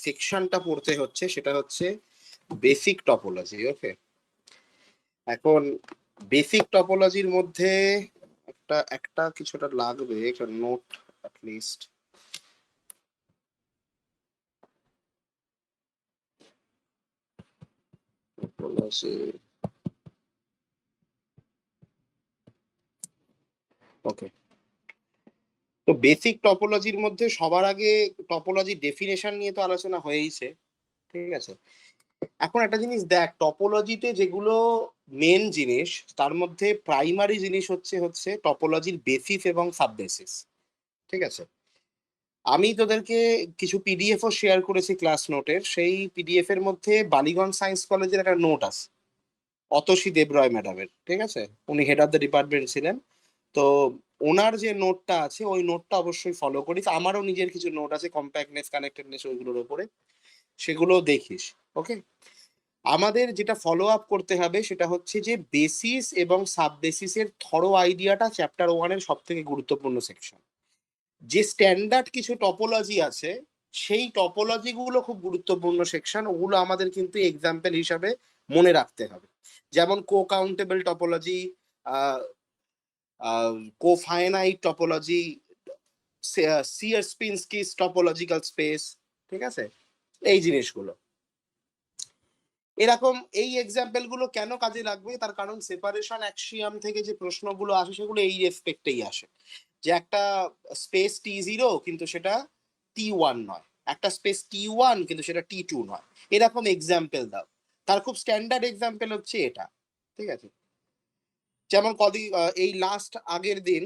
সেকশনটা পড়তে হচ্ছে সেটা হচ্ছে বেসিক টপোলজি। ওকে, এখন বেসিক টপোলজির মধ্যে একটা কিছুটা লাগবে, একটা নোট অ্যাটলিস্ট। ওকে, তো বেসিক টপোলজির মধ্যে সবার আগে টপোলজি ডেফিনেশন নিয়ে তো আলোচনা হয়েইছে, ঠিক আছে। এখন একটা জিনিস দেখ, টপোলজিতে যেগুলো মেন জিনিস তার মধ্যে প্রাইমারি জিনিস হচ্ছে টপোলজির বেসিস এবং সাববেসিস, ঠিক আছে। আমি তোদেরকে কিছু পিডিএফ ও শেয়ার করেছি ক্লাস নোটের, সেই পিডিএফ এর মধ্যে বালিগঞ্জ সায়েন্স কলেজের একটা নোট আছে অতসী দেবরয় ম্যাডামের, ঠিক আছে। উনি হেড অফ দ্য ডিপার্টমেন্ট ছিলেন। তো ওনার যে নোটটা আছে ওই নোটটা অবশ্যই ফলো করিস। আমারও নিজের কিছু নোট আছে কম্প্যাক্টনেস, কানেক্টেডনেস, ওইগুলোর উপরে, সেগুলো দেখিস। ওকে, আমাদের যেটা ফলো আপ করতে হবে সেটা হচ্ছে যে বেসিস এবং সাব বেসিসের থরো আইডিয়াটা চ্যাপ্টার 1-এর সব থেকে গুরুত্বপূর্ণ সেকশন। যে স্ট্যান্ডার্ড কিছু টপোলজি আছে সেই টপোলজি গুলো খুব গুরুত্বপূর্ণ সেকশন, ওগুলো আমাদের কিন্তু এক্সাম্পল হিসাবে মনে রাখতে হবে। যেমন co countable topology, cofinite topology, Sierpinski's topological space, ঠিক আছে, এই জিনিসগুলো। এরকম এই এক্সাম্পল গুলো কেন কাজে লাগবে, তার কারণ সেপারেশন অ্যাক্সিয়াম থেকে যে প্রশ্নগুলো আসে সেগুলো এই রেসপেক্টেই আসে, যে একটা স্পেস T0 কিন্তু সেটা T1 নয়, একটা স্পেস T1 কিন্তু সেটা T2 নয়, এরকম এক্সাম্পল দাও। তার খুব স্ট্যান্ডার্ড এক্সাম্পল হচ্ছে এটা, ঠিক আছে। যেমন কদিন এই লাস্ট আগের দিন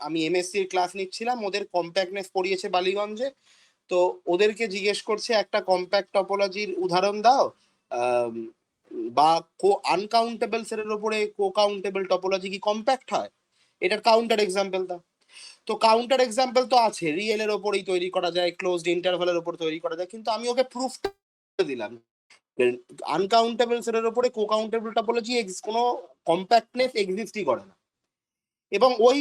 আমি এমএসসির ক্লাস নিচ্ছিলাম, ওদের কম্প্যাক্টনেস পড়িয়েছে বালিগঞ্জে। তো ওদেরকে জিজ্ঞেস করছে একটা কম্প্যাক্ট টপোলজির উদাহরণ দাও, বা আনকাউন্টেবল সেটের উপরে কো কাউন্টেবল টপোলজি কি কম্প্যাক্ট হয়, এটার কাউন্টার এক্সাম্পল দাও। তো কাউন্টার এক্সাম্পল তো আছে, রিয়েল এর ওপরেই তৈরি করা যায়, ক্লোজড ইন্টারভালের উপর তৈরি করা যায়, কিন্তু আমি ওকে প্রুফ দিলাম আনকাউন্টেবল সেটের উপরে কো কাউন্টেবল টপোলজি কোনো কম্প্যাক্টনেস এক্সিস্টই করে না। এবং ওই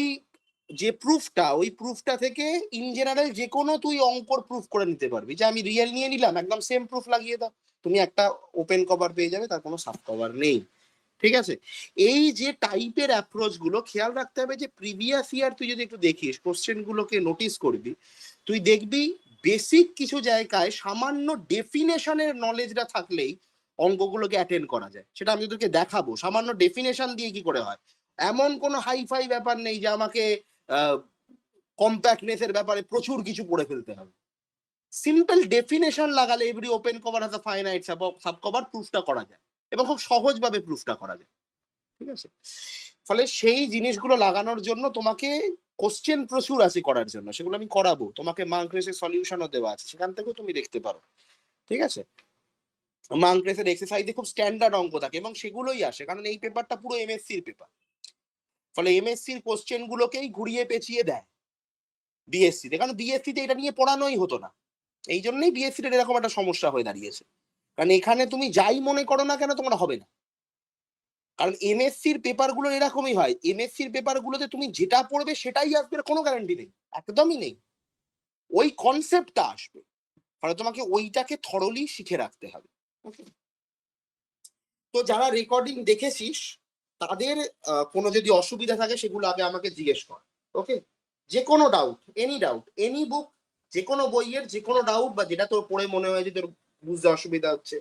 যে প্রুফটা, ওই প্রুফটা থেকে ইন জেনারেল যে কোনো তুই অঙ্কর প্রুফ করে নিতে পারবি, যে আমি রিয়েল নিয়ে নিলাম, একদম সেম প্রুফ লাগিয়ে দাও, তুমি একটা ওপেন কভার পেয়ে যাবে, তার কোনো সাব কভার নেই, ঠিক আছে। এই যে টাইপের অ্যাপ্রোচ গুলো খেয়াল রাখতে হবে, যে প্রিভিয়াস ইয়ার তুই যদি একটু দেখিস, কোশ্চেন গুলোকে নোটিস করবি, তুই দেখবি বেসিক কিছু জায়গায় সামান্য ডেফিনেশনের নলেজটা থাকলেই অঙ্কগুলোকে অ্যাটেন্ড করা যায়। সেটা আমি তোকে দেখাবো সামান্য ডেফিনেশন দিয়ে কি করে হয়। এমন কোনো হাইফাই ব্যাপার নেই যে আমাকে কম্প্যাক্টনেসের ব্যাপারে প্রচুর কিছু পড়ে ফেলতে হবে। সিম্পল ডেফিনেশন লাগালে every open cover has a finite sub cover প্রুফটা করা যায়, এবং খুব সহজভাবে প্রুফটা করা যায়, ঠিক আছে। ফলে সেই জিনিসগুলো লাগানোর জন্য তোমাকে কোশ্চেন প্রচুর আছে করার জন্য, সেগুলো আমি করাবো, তোমাকে মার্ক রেসের সলিউশনও দেওয়া আছে, সেখান থেকেও তুমি দেখতে পারো, ঠিক আছে। মার্ক রেসের এক্সারসাইজে খুব স্ট্যান্ডার্ড অঙ্ক থাকে এবং সেগুলোই আসে, কারণ এই পেপারটা পুরো এমএসসির পেপার। ফলে এমএসসির কোশ্চেন গুলোকেই ঘুরিয়ে পেঁচিয়ে দেয় বিএসসিতে, কারণ বিএসসিতে এটা নিয়ে পড়ানোই হতো না। এই জন্যই বিএসসিতে এরকম একটা সমস্যা হয়ে দাঁড়িয়েছে, কারণ এখানে তুমি যাই মনে করো না কেন তোমার হবে না। কারণ এমএসসির পেপারগুলো এরকমই হয়, এমএসসির পেপারগুলোতে তুমি যেটা পড়বে সেটাই আসবে, কোনো গ্যারান্টি নেই, একদমই নেই, ওই কনসেপ্টটা আসবে। ফলে তোমাকে ওইটাকে থরলি শিখে রাখতে হবে। তো যারা রেকর্ডিং দেখেছিস তাদের কোনো যদি অসুবিধা থাকে সেগুলো আগে আমাকে জিজ্ঞেস কর। ওকে, যে কোনো ডাউট, এনি ডাউট, এনি বুক, যে কোনো বইয়ের যে কোনো ডাউট, বা যেটা তোর পড়ে মনে হয় যে তোর বুঝতে অসুবিধা হচ্ছে,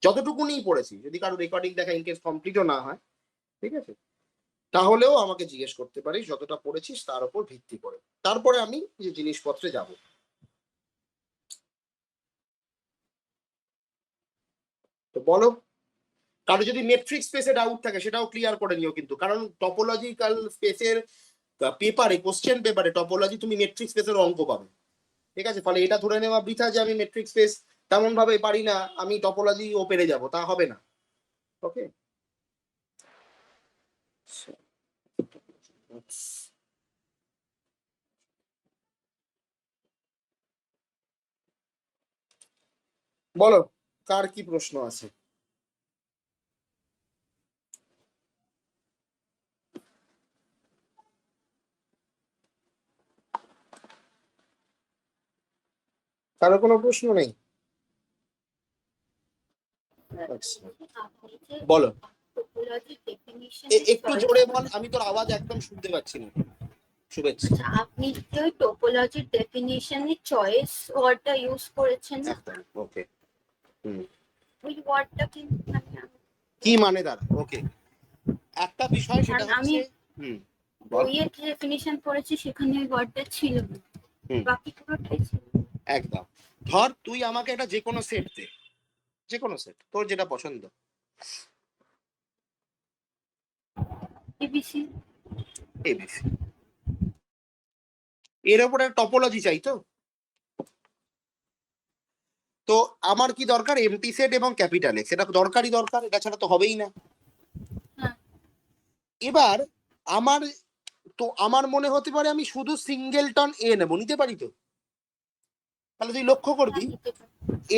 যতটুকুনি পড়েছি, যদি কারো রেকর্ডিং দেখা ইনকেস কমপ্লিটও না হয়, ঠিক আছে, তাহলেও আমাকে জিজ্ঞেস করতে পারিস, যতটা পড়েছিস তার উপর ভিত্তি করে। তারপরে আমি যে জিনিসপত্রে যাব। তো বলো, কারো যদি মেট্রিক স্পেসে ডাউট থাকে সেটাও ক্লিয়ার করে নিও কিন্তু, কারণ টপোলজিক্যাল স্পেসের পেপারে, কোশ্চেন পেপারে টপোলজি তুমি মেট্রিক স্পেসের অঙ্ক পাবে, ঠিক আছে। ফলে এটা ধরে নেওয়া বৃথা যে আমি মেট্রিক স্পেস তেমন ভাবে পারি না, আমি টপোলজি ও পেরে যাব, তা হবে না। ওকে, বলো কার কি প্রশ্ন আছে। কারো কোনো প্রশ্ন নেই? আচ্ছা বলো, টোপোলজির ডেফিনিশন একটু জোরে বল, আমি তোর আওয়াজ একদম শুনতে পাচ্ছি না। শুভেচ্ছা। আচ্ছা, আপনি যে ওই টোপোলজির ডেফিনিশনে চয়েস ওয়ার্ডটা ইউজ করেছেন না, ওকে, হুম, ওই ওয়ার্ডটা কিন্তু কি মানে দাঁড়া, ওকে, একটা বিষয় সেটা আমি হচ্ছে, হুম বল, বইয়ের যে ডেফিনিশন পড়েছি সেখানে ওই ওয়ার্ডটা ছিল না, বাকি পুরোটাই ছিল। একদম। ধর তুই আমাকে একটা যে কোনো সেট দে, যে কোনো সেট তোর যেটা পছন্দ, এবিসি, এবিসি, এর উপরে টপোলজি চাই তো। তো আমার কি দরকার, এমটি সেট এবং ক্যাপিটাল এক্স, এটা দরকারই দরকার, এটা ছাড়া তো হবেই না। এবার আমার, তো আমার মনে হতে পারে আমি শুধু সিঙ্গেলটন এ নেব, নিতে পারি তো। তাহলে তুই লক্ষ্য করবি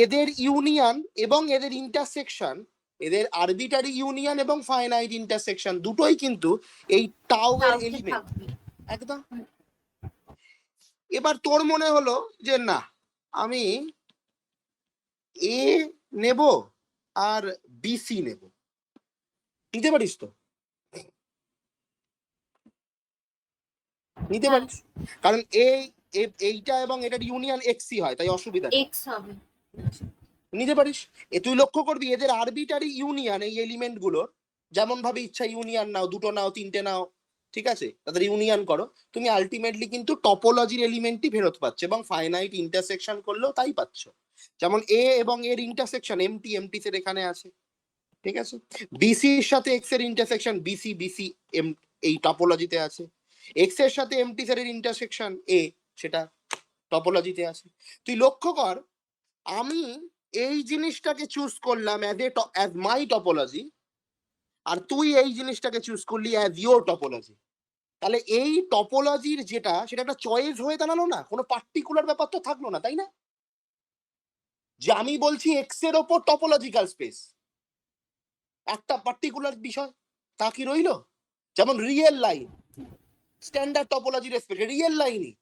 এদের ইউনিয়ন এবং এদের ইন্টারসেকশন, এদের আরবিটারি ইউনিয়ন এবং ফাইনাইট ইন্টারসেকশন দুটোই কিন্তু এই টাউ এর এলিমেন্ট, একদম। এবার তোর মনে হলো যে না, আমি এ নেব আর বিসি নেব, নিতে পারিস তো, নিতে পারিস, কারণ এইটা এবং এটার ইউনিয়ন এক্সই হয়, তাই অসুবিধা এক্স হবে, নিতে পারিস। তুই লক্ষ্য করবি এদের আরবিটারি ইউনিয়ন, এই এলিমেন্ট গুলোর যেমন ভাবে ইচ্ছা ইউনিয়ন নাও, দুটো নাও, তিনটে নাও, ঠিক আছে, তাদের ইউনিয়ন করো, তুমি আলটিমেটলি কিন্তু টপোলজির এলিমেন্টই ফেরত পাচ্ছ, এবং ফাইনাইট ইন্টারসেকশন করলেও তাই পাচ্ছ। যেমন এ এবং এর ইন্টারসেকশন এমটি, এমটি সেট এখানে আছে, ঠিক আছে। বিসি এর সাথে এক্স এর ইন্টারসেকশন বিসি, বিসি এম এই টপোলজিতে আছে। এক্স এর সাথে এমটি সেট এর ইন্টারসেকশন এ, সেটা টপোলজিতে আছে। তুই লক্ষ্য কর, আমি এই জিনিসটাকে চুজ করলাম অ্যাজ মাই টপোলজি, আর তুই এই জিনিসটাকে চুজ করলি অ্যাজ ইয়োর টপোলজি। তাহলে এই টপোলজির যেটা, সেটা একটা চয়েস হয়ে দাঁড়ালো না, কোনো পার্টিকুলার ব্যাপার তো থাকলো না, তাই না? যে আমি বলছি এক্স এর ওপর টপোলজিক্যাল স্পেস, একটা পার্টিকুলার বিষয় তা কি রইলো? যেমন রিয়েল লাইন, স্ট্যান্ডার্ড টপোলজির স্পেস রিয়েল লাইনই।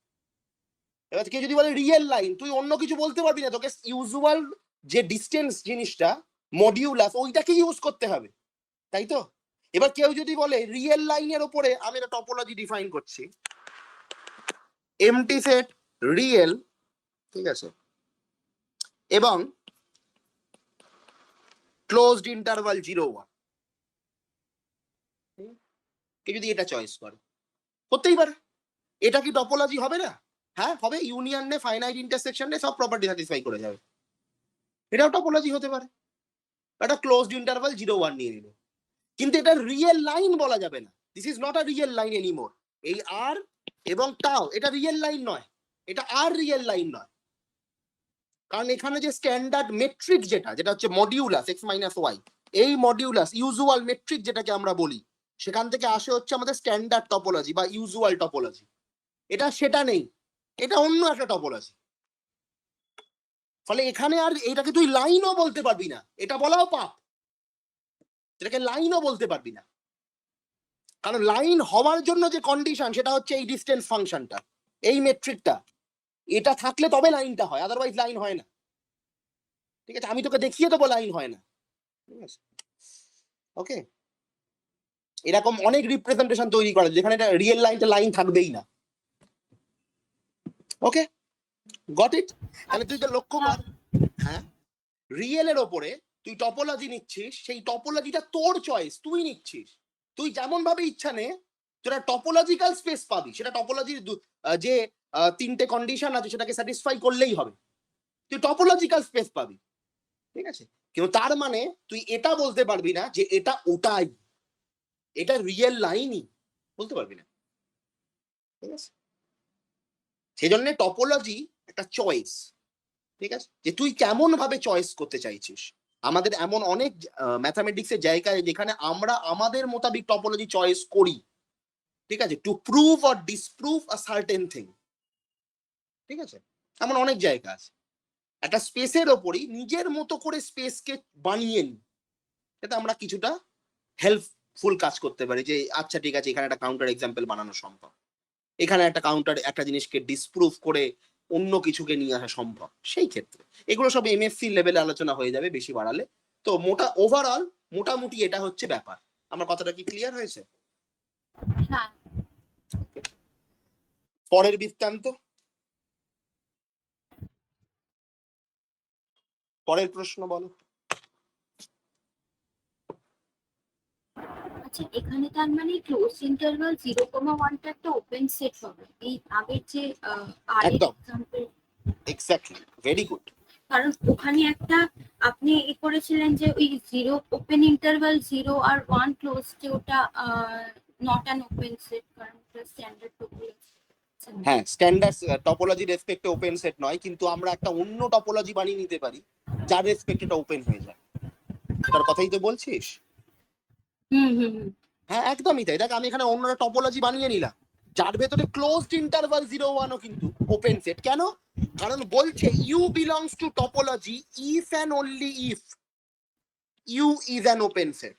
এবার কেউ যদি বলে রিয়েল লাইন, তুই অন্য কিছু বলতে পারবি না, তোকে ইউজুয়াল যে ডিস্টেন্স জিনিসটা মডিউলাস, ওইটাকে ইউজ করতে হবে, তাই তো? এবার কেউ যদি বলে রিয়েল লাইনের উপরে আমি একটা টপোলজি ডিফাইন করছি, এমটি সেট রিয়েল, ঠিক আছে, এবং ক্লোজড ইন্টারভাল 0 1, কেউ যদি এটা চয়েস করে, করতেই পারে। এটা কি টপোলজি হবে না? হ্যাঁ হবে, ইউনিয়ন নে, ফাইনাইট ইন্টারসেকশন নে, সব প্রপার্টি স্যাটিসফাই করে যাবে, এটাও টপোলজি হতে পারে। এটা ক্লোজড ইন্টারভাল 0 1 নিয়ে নিল, কিন্তু এটা রিয়েল লাইন বলা যাবে না, this is not a real line anymore. এই আর এবং টাও এটা রিয়েল লাইন নয়, এটা আর রিয়েল লাইন নয়, কারণ এখানে যে স্ট্যান্ডার্ড মেট্রিক যেটা, যেটা হচ্ছে মডিউলাস এক্স মাইনাস ওয়াই, এই মডিউলাস ইউজুয়াল মেট্রিক যেটাকে আমরা বলি, সেখান থেকে আসে হচ্ছে আমাদের স্ট্যান্ডার্ড টপোলজি বা ইউজুয়াল টপোলজি। এটা সেটা নেই, এটা অন্য একটা টপোলজি। ফলে এখানে আর এটাকে তুই লাইনও বলতে পারবি না, এটা বলাও পাপ, এটাকে লাইনও বলতে পারবি না, কারণ লাইন হওয়ার জন্য যে কন্ডিশন সেটা হচ্ছে এই ডিস্টেন্স ফাংশনটা, এই মেট্রিকটা, এটা থাকলে তবে লাইনটা হয়, আদারওয়াইজ লাইন হয় না, ঠিক আছে। আমি তোকে দেখিয়ে দেবো লাইন হয় না, ঠিক আছে, ওকে। এরকম অনেক রিপ্রেজেন্টেশন তৈরি করা যেখানে এটা রিয়েল লাইনটা লাইন থাকবেই না, ওকে, গট ইট। তাহলে তুই তো লক্ষ্য কর, হ্যাঁ, রিয়েল এর ওপরে তুই টপোলজি নিচ্ছিস, সেই টপোলজিটা তোর চয়েস, তুই নিচ্ছিস, তুই যেমন ভাবে ইচ্ছা নে, তোরা টপোলজিক্যাল স্পেস পাবি, সেটা টপোলজির যে তিনটে কন্ডিশন আছে সেটাকে স্যাটিসফাই করলেই হবে, তুই টপোলজিক্যাল স্পেস পাবি, ঠিক আছে। কিন্তু তার মানে তুই এটা বলতে পারবি না যে এটা ওটাই, এটা রিয়েল লাইনই বলতে পারবি না, ঠিক আছে। সেই জন্য টপোলজি একটা চয়েস, ঠিক আছে, যে তুই কেমন ভাবে চয়েস করতে চাইছিস। আমাদের এমন অনেক ম্যাথামেটিক্সের জায়গায় যেখানে আমরা আমাদের মোতাবিক টপোলজি চয়েস করি, ঠিক আছে, to prove or disprove a certain thing, ঠিক আছে, এমন অনেক জায়গা আছে। একটা স্পেসের ওপরই নিজের মতো করে স্পেসকে বানিয়ে নি, যাতে আমরা কিছুটা হেল্পফুল কাজ করতে পারি, যে আচ্ছা ঠিক আছে এখানে একটা কাউন্টার এক্সাম্পল বানানো সম্ভব, এখানে একটা কাউন্টার একটা জিনিসকে ডিসপ্রুভ করে অন্য কিছুকে নিয়ে আসা সম্ভব, সেই ক্ষেত্রে এগুলো সব এমএসসি লেভেলে আলোচনা হয়ে যাবে বেশি বাড়ালে। তো ওভারঅল মোটামুটি এটা হচ্ছে ব্যাপার। আমার কথাটা কি ক্লিয়ার হয়েছে? হ্যাঁ। পরের বৃত্তান্ত, পরের প্রশ্ন বলো। আচ্ছা, এখানে তার মানে ক্লোজ ইন্টারভাল 0,1 টা একটা ওপেন সেট হবে, এই আগের যে আর এর একদম এক্সাম্পল। Exactly, very good. কারণ ওখানে একটা আপনি করেছিলেন যে ওই 0 ওপেন ইন্টারভাল 0 আর 1 ক্লোজ, যে ওটা নট অ্যান ওপেন সেট, কারণ ওটা স্ট্যান্ডার্ড টপোলজি। হ্যাঁ, স্ট্যান্ডার্ড টপোলজি রেসপেক্টে ওপেন সেট নয়, কিন্তু আমরা একটা অন্য টপোলজি বানিয়ে নিতে পারি যার রেসপেক্টে এটা ওপেন হয়ে যায়। তার কথাই তো বলছিস। হ্যাঁ একদমই তাই। দেখ আমি এখানে অন্য টপোলজি বানিয়ে নিলাম যার ভেতরে ক্লোজড ইন্টারভাল 0,1 ও কিন্তু ওপেন সেট। কেন? কারণ বলছে U belongs to topology if and only if U is an open set.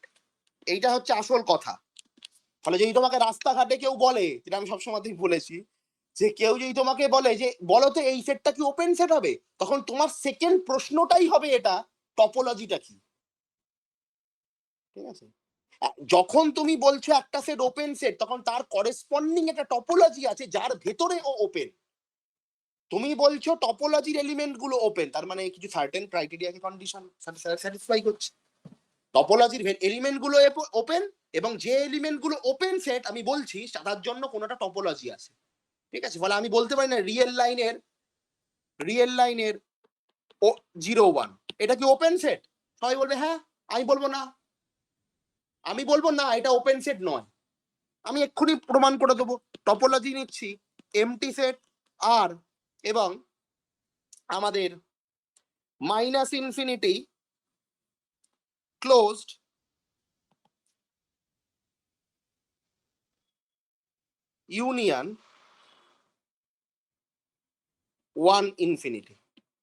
এইটা হচ্ছে আসল কথা। ফলে যদি তোমাকে রাস্তাঘাটে কেউ বলে, যেটা আমি সবসময় বলেছি, যে কেউ যদি তোমাকে বলে যে বলো তো এই সেটটা কি ওপেন সেট হবে, তখন তোমার সেকেন্ড প্রশ্নটাই হবে এটা টপোলজিটা কি। ঠিক আছে? যখন তুমি বলছো একটা সেট ওপেন সেট, তখন তার করেসপন্ডিং একটা টপোলজি আছে যার ভেতরে ও ওপেন। তুমি বলছো টপোলজির এলিমেন্ট গুলো ওপেন, তার মানে কিছু সার্টেন ক্রাইটেরিয়াকে কন্ডিশন স্যাটিসফাই করছে। টপোলজির এলিমেন্ট গুলো ওপেন, এবং যে এলিমেন্ট গুলো ওপেন সেট আমি বলছি তার জন্য কোনোটা টপোলজি আছে। ঠিক আছে? ফলে আমি বলতে পারি না রিয়েল লাইনের ও 0,1 এটা কি ওপেন সেট। সবাই বলবে হ্যাঁ, আমি বলবো না এটা ওপেন সেট নয়। আমি এক্ষুনি প্রমাণ করে দেবো। টপোলজি নিচ্ছি এমটি সেট আর এবং আমাদের minus infinity closed union 1 infinity.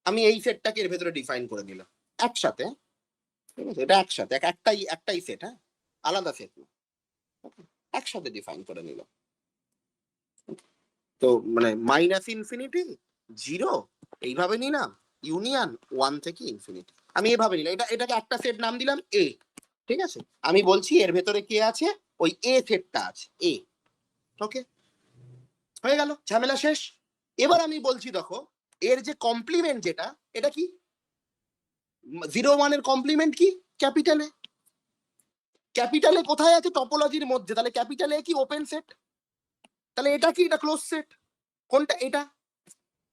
আমি এই সেটটাকে এর ভেতরে ডিফাইন করে দিলাম একসাথে। ঠিক আছে? এটা একসাথে একটাই সেট, হ্যাঁ আলাদা সেট না, একসাথে ডিফাইন করে নিলাম। তো মানে মাইনাস ইনফিনিটি 0 এইভাবে নিলাম, ইউনিয়ন 1 থেকে ইনফিনিটি আমি এভাবে নিলাম। এটাকে একটা সেট নাম দিলাম এ। ঠিক আছে? আমি বলছি এর ভেতরে কে আছে, ওই এ সেটটা আছে এ। ওকে, হয়ে গেল, ঝামেলা শেষ। এবার আমি বলছি দেখো এর যে কমপ্লিমেন্ট যেটা, এটা কি 0,1 এর কমপ্লিমেন্ট কি ক্যাপিটালে। ক্যাপিটালে কোথায় আছে? টপোলজির মধ্যে। তাহলে ক্যাপিটালে কি ওপেন সেট? তাহলে এটা কি? এটা ক্লোজ সেট। কোনটা? এটা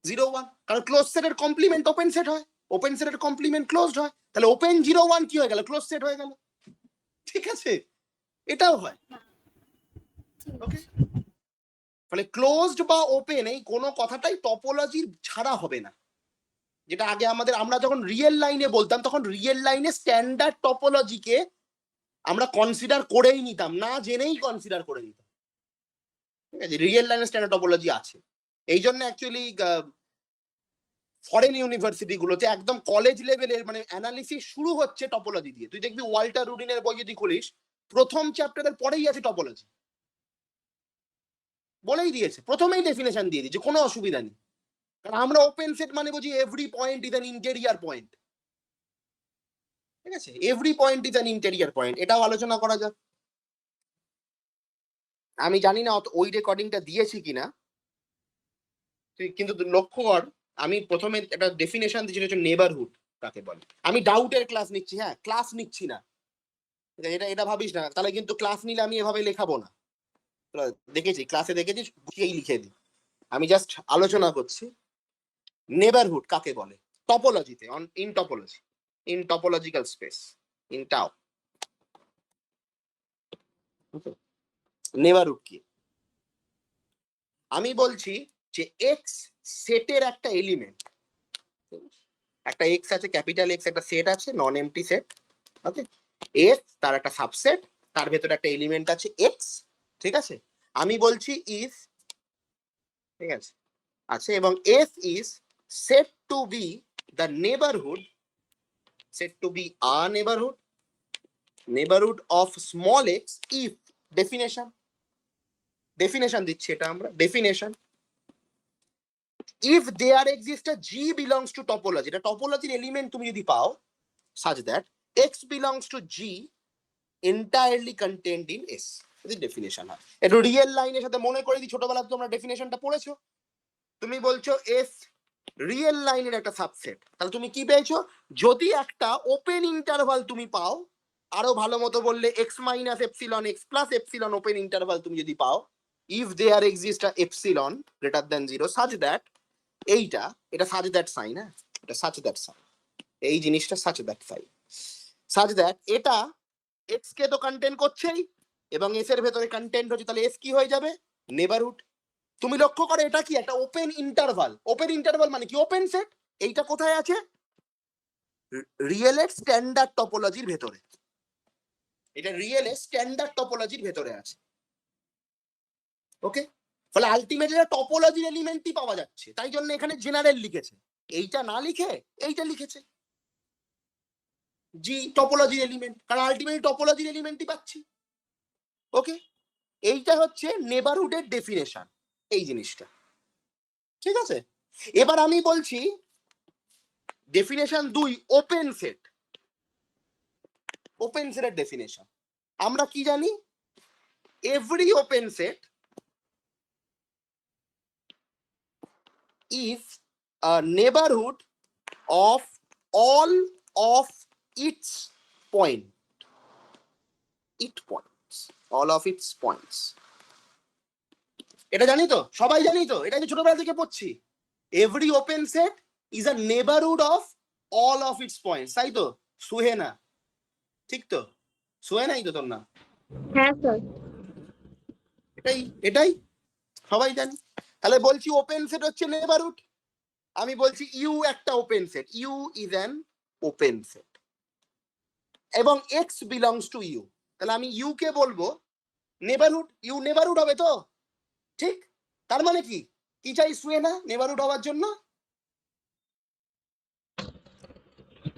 0,1। কারণ ক্লোজ সেটের কমপ্লিমেন্ট ওপেন সেট হয়, ওপেন সেটের কমপ্লিমেন্ট ক্লোজড হয়। তাহলে ওপেন 0,1 কি হয়ে গেল? ক্লোজ সেট হয়ে গেল। ঠিক আছে? এটাও হয়। ওকে, ফলে ক্লোজড বা ওপেন এই কোনো কথাটাই টপোলজির ছাড়া হবে না। যেটা আগে আমরা যখন রিয়েল লাইনে বলতাম, তখন রিয়েল লাইনে স্ট্যান্ডার্ড টপোলজিকে আমরা কনসিডার করেই নিতাম, না জেনেই কনসিডার করে নিতাম। ঠিক আছে? রিয়েল লাইনে স্ট্যান্ডার্ড টপোলজি আছে। এই জন্য অ্যাকচুয়ালি ফরেন ইউনিভার্সিটি গুলোতে একদম কলেজ লেভেলের মানে অ্যানালিসিস শুরু হচ্ছে টপোলজি দিয়ে। তুই দেখবি ওয়াল্টার রুডিনের বই যদি খুলিস, প্রথম চ্যাপ্টারের পরেই আছে টপোলজি, বলেই দিয়েছে, প্রথমেই ডেফিনেশন দিয়ে দিয়েছে, কোনো অসুবিধা নেই। কারণ আমরা ওপেন সেট মানে বুঝি every point is an interior point. ঠিক আছে? Every point is an interior point, এটাও আলোচনা করা যাক। আমি জানি না ওই রেকর্ডিংটা দিয়েছি কিনা, কিন্তু লক্ষ্য কর আমি প্রথমে একটা ডেফিনেশন দিয়েছি, হচ্ছে নেবারহুড কাকে বলে। আমি ডাউটের ক্লাস নিচ্ছি, হ্যাঁ ক্লাস নিচ্ছি না, এটা ভাবিস না। তাহলে কিন্তু ক্লাস নিলে আমি এভাবে লেখাবো না। দেখেছি ক্লাসে দেখেছি বুঝিয়েই লিখে দিই। আমি জাস্ট আলোচনা করছি নেবারহুড কাকে বলে টপোলজিতে, ইন টপোলজিক্যাল স্পেস, ইন টাও। নেবারহুড কি? আমি বলছি যে এক্স সেটের একটা এলিমেন্ট, একটা এক্স আছে, ক্যাপিটাল এক্স একটা সেট আছে, নন এমটি সেট। ওকে, এক্স তার একটা সাবসেট, তার ভেতরে একটা এলিমেন্ট আছে এক্স। ঠিক আছে? আমি বলছি ইজ, ঠিক আছে আছে, এবং F is set to be the neighbourhood, set to be a neighbourhood of small X if, definition দিচ্ছি এটা আমরা, definition if there exists a G belongs to topology, এটা টপোলজির এলিমেন্ট তুমি যদি পাও such that x belongs to G entirely contained in S যদি definition হয়। একটু রিয়েল লাইনের সাথে মনে করে দিই, ছোটবেলায় তোমরা ডেফিনেশনটা পড়েছো। তুমি বলছো S রিয়েল লাইনের একটা সাবসেট, তাহলে তুমি কি পেয়েছো? যদি একটা ওপেন ইন্টারভাল তুমি পাও, আরো ভালো মতো বললে x minus epsilon x plus epsilon open interval তুমি যদি পাও, if there exist a epsilon greater than 0 such that, এইটা এটা সাচ দ্যাট সাইন, হ্যাঁ এটা সাচ দ্যাট সাইন, এই জিনিসটা such that sign, such that এটা x কে তো কন্টেন্ট করছেই এবং s এর ভেতরে কন্টেন্ট হচ্ছে, তাহলে s কি হয়ে যাবে? নেবারহুড। তুমি লক্ষ্য করো এটা কি একটা ওপেন ইন্টারভাল, ওপেন ইন্টারভাল মানে কি? Open set. এইটা কোথায় আছে? রিয়েলের স্ট্যান্ডার্ড টপোলজির ভেতরে, এটা রিয়েলের স্ট্যান্ডার্ড টপোলজির ভেতরে আছে। ওকে, ফলে আলটিমেটলি টপোলজির এলিমেন্টই পাওয়া যাচ্ছে, তাই জন্য এখানে জেনারেল লিখেছে, এইটা না লিখে এইটা লিখেছে জি টপোলজির এলিমেন্ট, কারণ আলটিমেটলি টপোলজির এলিমেন্টই পাচ্ছি। ওকে, এইটা হচ্ছে নেবারহুডের ডেফিনেশন, এই জিনিসটা ঠিক আছে। এবার আমি বলছি ডেফিনেশন 2, ওপেন সেট। ওপেন সেটের ডেফিনেশন আমরা কি জানি? Every open set is a neighborhood of all of its all of its points। এটা জানি তো, সবাই জানি তো, এটা ছোটবেলা থেকে পড়ছি। Every open set is a neighbourhood of all of its points, তাই তো? সুহেনা, ঠিক তো? সুহেনাই তো তোর নাম? হ্যাঁ স্যার। এটাই এটাই সবাই জানি। তাহলে বলছি ওপেন সেট হচ্ছে নেবারহুড। আমি বলছি ইউ একটা open set, U is an open set এবং এক্স বিলংস টু ইউ, তাহলে আমি ইউ কে বলবো নেবারহুড। ইউ নেবারহুড হবে তো, ঠিক? তার মানে কি কি চাই সুহেনা নেবারহুড হওয়ার জন্য?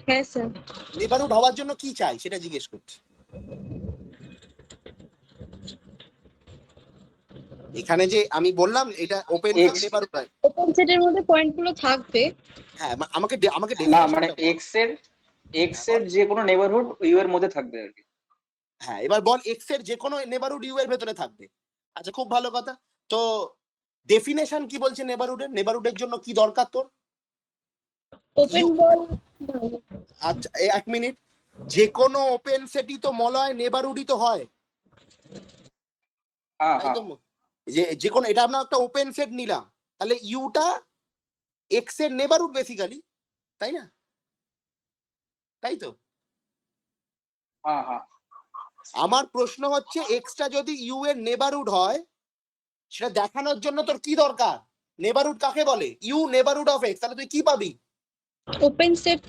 হ্যাঁ স্যার। নেবারহুড হওয়ার জন্য কি চাই সেটা জিজ্ঞেস করছি। এখানে যে আমি বললাম এটা ওপেন সেট নেবারহুড হয়, ওপেন সেটের মধ্যে পয়েন্টগুলো থাকবে। হ্যাঁ আমাকে আমাকে না মানে ডেফিনেশনটা এক্স এর যে কোনো নেবারহুড ইউ এর মধ্যে থাকবে আর কি। হ্যাঁ এবার বল এক্স এর যে কোনো নেবারহুড ইউ এর ভেতরে থাকবে। আচ্ছা খুব ভালো কথা, তো ডেফিনেশন কি বলছে নেবারহুডের? নেবারহুডের জন্য কি দরকার তোর? Open ball. আচ্ছা এক মিনিট, যে কোনো ওপেন সেটই তো মলয় নেবারহুডই তো হয়, হ্যাঁ তাই হ্যাঁ তো? যে কোনো, এটা আমরা একটা ওপেন সেট নিলাম, তাহলে ইউটা এক্স এর নেবারহুড বেসিক্যালি, তাই না? তাই তো? হ্যাঁ হ্যাঁ আমার প্রশ্ন হচ্ছে এক্সটা যদি ইউ এর নেবারহুড হয়, সেটা দেখানোর জন্য তোর কি দরকার? নেবারহুড কাকে বলে? ইউ নেবারহুড অফ এক্স, তাহলে তুই কি পাবি? Open set.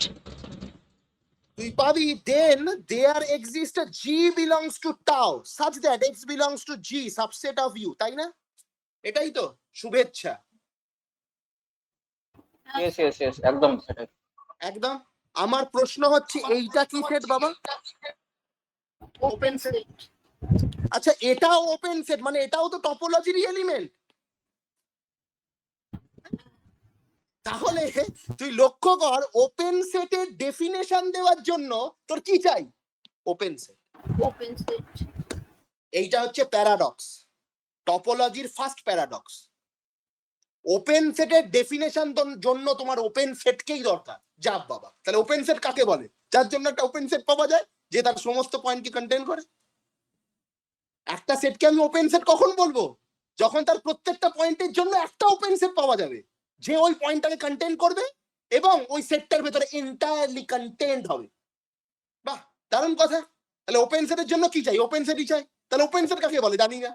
তুই পাবি then there exist G belongs to tau such that X belongs to G subset of U, তাই না? এটাই তো শুভেচ্ছা। ইয়েস ইয়েস ইয়েস একদম সেটাই। একদম। আমার প্রশ্ন হচ্ছে এইটা কি সেট বাবা? Open set. আচ্ছা এটাও ওপেন সেট মানে এটাও তো টপোলজির এলিমেন্ট। তাহলে তুই লক্ষ্য কর ওপেন সেটের ডেফিনেশন দেওয়ার জন্য তোর কি চাই? Open set. Open set. এইটা হচ্ছে প্যারাডক্স, টপোলজির ফার্স্ট প্যারাডক্স। ওপেন সেটের ডেফিনেশন জন্য তোমার ওপেন সেটকেই দরকার। যাব বাবা, তাহলে ওপেন সেট কাকে বলে? যার জন্য একটা ওপেন সেট পাওয়া যায় যে তার সমস্ত পয়েন্টকে কন্টেইন করে। একটা সেটকে আমি ওপেন সেট কখন বলবো? যখন তার প্রত্যেকটা পয়েন্টের জন্য একটা ওপেন সেট পাওয়া যাবে যে ওই পয়েন্টটাকে কন্টেইন করবে এবং ওই সেটটার ভেতরে এন্টায়ারলি কন্টেন্ট হবে। বাহ দারুণ কথা। তাহলে ওপেন সেটের জন্য কি চাই? ওপেন সেটই চাই। তাহলে ওপেন সেট কাকে বলে জানি না,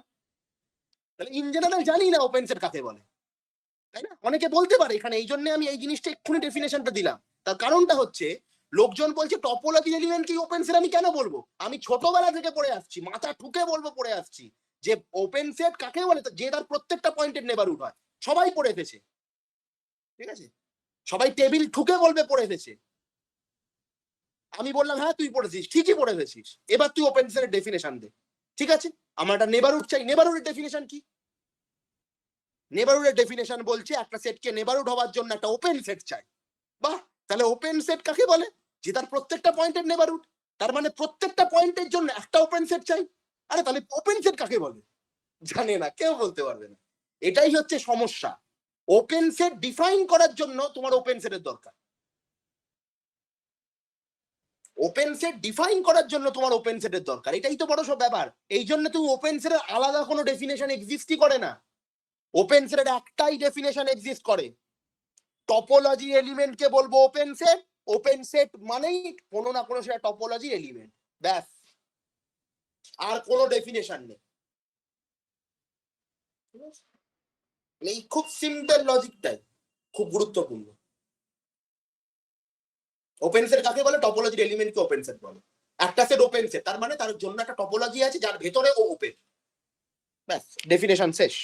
তাহলে ইন জেনারেল জানি না ওপেন সেট কাকে বলে, তাই না? অনেকে বলতে পারে এখানে, এই জন্য আমি এই জিনিসটা এক্ষুনি ডেফিনেশনটা দিলাম। তার কারণটা হচ্ছে লোকজন বলছে টপোলজি এলিমেন্ট কি ওপেন সেট, আমি কেন বলবো? আমি ছোটবেলা থেকে পড়ে আসছি, মাথা ঠুকে বলবো পড়ে আসছি যে ওপেন সেট কাকে বলে, যে তার প্রত্যেকটা পয়েন্টের নেবারহুড হয়। সবাই পড়ে এসেছে, ঠিক আছে? সবাই টেবিল ঠুকে বলবে পড়ে এসেছে। আমি বললাম হ্যাঁ তুই পড়েছিস, ঠিকই পড়ে এসেছিস। এবার তুই ওপেন সেটের ডেফিনেশন দে। ঠিক আছে, আমার একটা নেবারহুড চাই। নেবারহুডের ডেফিনেশন কি? নেবারহুডের ডেফিনেশন বলছে একটা সেটকে নেবারহুড হওয়ার জন্য একটা ওপেন সেট চাই। বাহ, তাহলে ওপেন সেট কাকে বলে? যে তার প্রত্যেকটা পয়েন্টের নেবারহুড। তার মানে প্রত্যেকটা পয়েন্টের জন্য একটা ওপেন সেট চাই। আরে তাহলে ওপেন সেট কাকে বলে? জানে না, কেউ বলতে পারবে না। এটাই হচ্ছে সমস্যা। ওপেন সেট ডিফাইন করার জন্য তোমার ওপেন সেটের দরকার। ওপেন সেট ডিফাইন করার জন্য তোমার ওপেন সেটের দরকার, এটাই তো বড় সব ব্যাপার। এই জন্য তুমি ওপেন সেটের আলাদা কোনো ডেফিনেশন এক্সিস্টই করে না। ওপেন সেটের একটাই ডেফিনেশন এক্সিস্ট করে, টপোলজি এলিমেন্টকে বলবো ওপেন সেট। ওপেন সেট মানেই কোনো না কোনো সেটা টপোলজি এলিমেন্ট, ব্যাস। আর কোনো ডেফিনেশন নেই। এই খুব সিম্পল লজিকটাই খুব গুরুত্বপূর্ণ। ওপেন সেট কাকে বলে? টপোলজির এলিমেন্টকে ওপেন সেট বলে। একটা সেট ওপেন সেট তার মানে তার জন্য একটা টপোলজি আছে যার ভেতরে ও ওপেন, ব্যাস, ডেফিনেশন শেষ।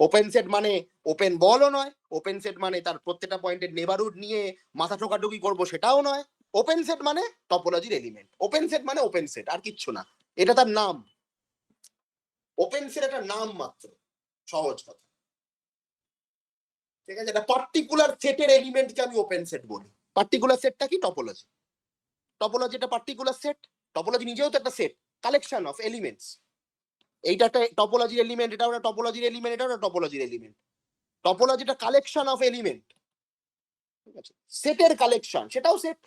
ওপেন সেট মানে ওপেন বলও নয়, ওপেন সেট মানে তার প্রত্যেকটা পয়েন্টের নেবারহুড নিয়ে মাথা ঠোকাঠুকি করবো সেটাও নয়। ওপেন সেট মানে টপোলজির এলিমেন্ট, ওপেন সেট মানে ওপেন সেট, আর কিচ্ছু না। এটা তার নাম। ওপেন সেট একটা নাম মাত্র, সহজ কথা। ঠিক আছে, একটা পার্টিকুলার সেটের এলিমেন্টকে আমি ওপেন সেট বলি। পার্টিকুলার সেটটা কি? টপোলজি। টপোলজি একটা পার্টিকুলার সেট। টপোলজি নিজেও তো একটা সেট, কালেকশন অফ এলিমেন্টস। এইটা একটা টপোলজির এলিমেন্ট, এটা একটা টপোলজির এলিমেন্ট, এটা একটা টপোলজির এলিমেন্ট। টপোলজিটা কালেকশন অফ এলিমেন্ট, ঠিক আছে, সেটের কালেকশন, সেটাও সেট।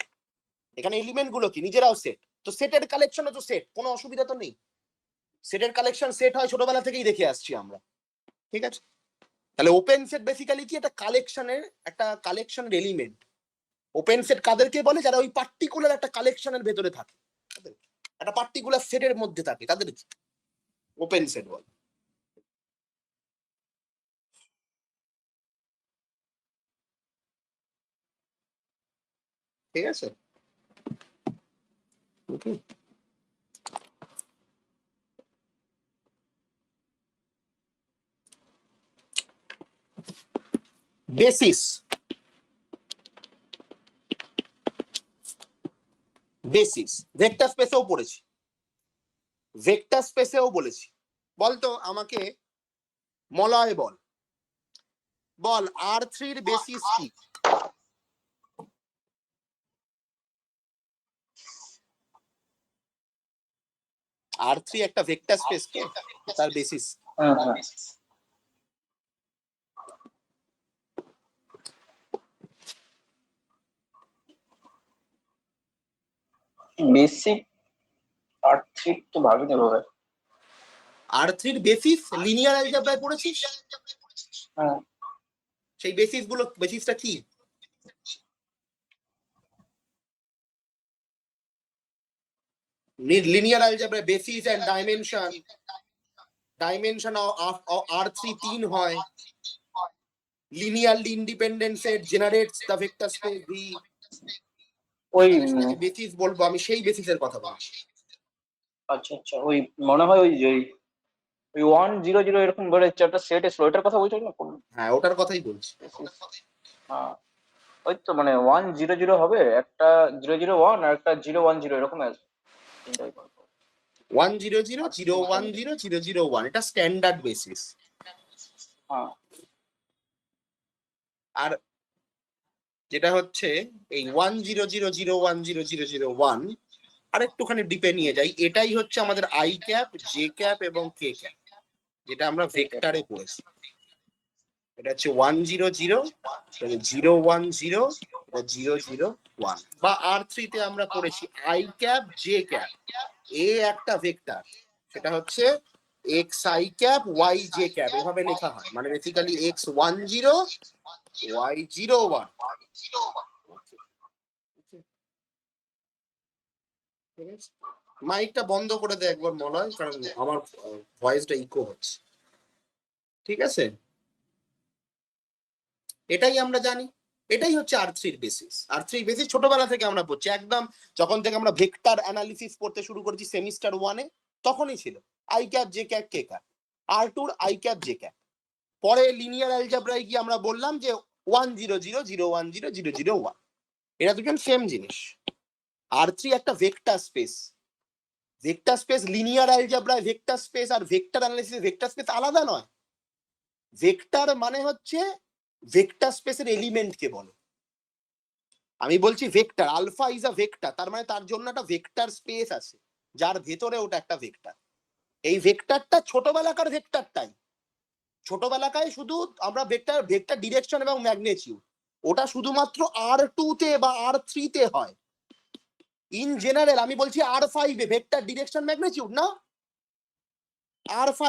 এখানে এলিমেন্ট গুলো কি নিজেরাও সেট, তো সেটের কালেকশনও তো সেট, কোনো অসুবিধা তো নেই। সেটের কালেকশন সেট হয় ছোটবেলা থেকেই দেখে আসছি আমরা, ঠিক আছে। তাহলে ওপেন সেট বেসিক্যালি কি? একটা কালেকশনের, একটা কালেকশনের এলিমেন্ট। ওপেন সেট কাদেরকে বলে? যারা ওই পার্টিকুলার একটা কালেকশনের ভেতরে থাকে, একটা পার্টিকুলার সেটের মধ্যে থাকে, তাদের ওপেন সেট বলে। ঠিক আছে, বেসিস। বেসিস ভেক্টর স্পেসেও পড়েছি, ভেক্টর স্পেসেও বলেছি। বলতো আমাকে মলয় বল, বল R3 এর বেসিস কি? R3 একটা ভেক্টর স্পেস কে, তার বেসিস বেসিক R3 তো ভাবিনি ভাবে। R3 এর বেসিস লিনিয়ার অ্যালজেব্রায় পড়েছিস? হ্যাঁ, সেই বেসিস গুলো, বেসিসটা কি? লিনিয়ার অ্যালজেব্রায় basis and dimension, dimension of R3 3 হয়। Linearly independent set generates the vector space V। ওই বেসিস বলবো আমি, সেই বেসিসের কথা বলছি। আচ্ছা আচ্ছা, ওই মনে হয় ওই যে ওই 1 0 0 এরকম বলে একটা সেট এসলো, ওইটার কথা বলছো না? হ্যাঁ, ওটার কথাই বলছি। হ্যাঁ, ওই তো মানে 1 0 0 হবে, একটা 0 0 1 আর একটা 0 1 0 এরকম আসবে। 1 0 0 0 1 0 0 0 1, এটা স্ট্যান্ডার্ড বেসিস। হ্যাঁ, আর যেটা হচ্ছে এই 1 0 0 0 1 0 0 0 1, আর একটুখানি ডিপে নিয়ে যাই, এটাই হচ্ছে আমাদের আই ক্যাপ, জে ক্যাপ এবং কে ক্যাপ, যেটা আমরা ভেক্টরে পড়েছি। এটা হচ্ছে 1 0 0, 0 1 0, 0 0 1। বা R3 তে আমরা পড়েছি I cap, J cap, A একটা ভেক্টর, সেটা হচ্ছে X I cap, Y J cap, এভাবে লেখা হয়। মানে বেসিক্যালি এক্স 1 0, ওয়াই 0 1। মাইকটা বন্ধ করে দে একবার মলয়, কারণ আমার ভয়েসটা ইকো হচ্ছে। ঠিক আছে, এটাই আমরা জানি, এটাই হচ্ছে R3 এর বেসিস। R3 এর বেসিস ছোটবেলা থেকে আমরা পড়ছি, একদম যখন থেকে আমরা ভেক্টর অ্যানালিসিস পড়তে শুরু করেছি সেমিস্টার 1-এ, তখনই ছিল I cap, J cap, K cap. R2 এর আই ক্যাপ, জে ক্যাপ। পরে লিনিয়ার অ্যালজেব্রায় গিয়ে আমরা বললাম যে 1 0 0 0 1 0 0 0 1, এরা দুজন সেম জিনিস। R3 একটা vector space. Vector space linear অ্যালজেব্রায় ভেক্টর স্পেস আর ভেক্টর অ্যানালিসিস ভেক্টর স্পেস আলাদা নয়। ভেক্টর মানে হচ্ছে ভেক্টর স্পেসের এলিমেন্টকে বলে। আমি বলছি vector, alpha is a vector, তার মানে তার জন্য একটা ভেক্টর স্পেস আছে যার ভেতরে ওটা একটা ভেক্টর। এই ভেক্টরটা ছোটবেলাকার ভেক্টরটাই, ছোটবেলাকায় শুধু আমরা ভেক্টর ভেক্টর ডিরেকশন এবং ম্যাগনিটিউড, ওটা শুধুমাত্র R2 তে বা R3 তে হয়। ইন জেনারেল আমি বলছি R5 এ ভেক্টর ডিরেকশন ম্যাগনিটিউড না, R5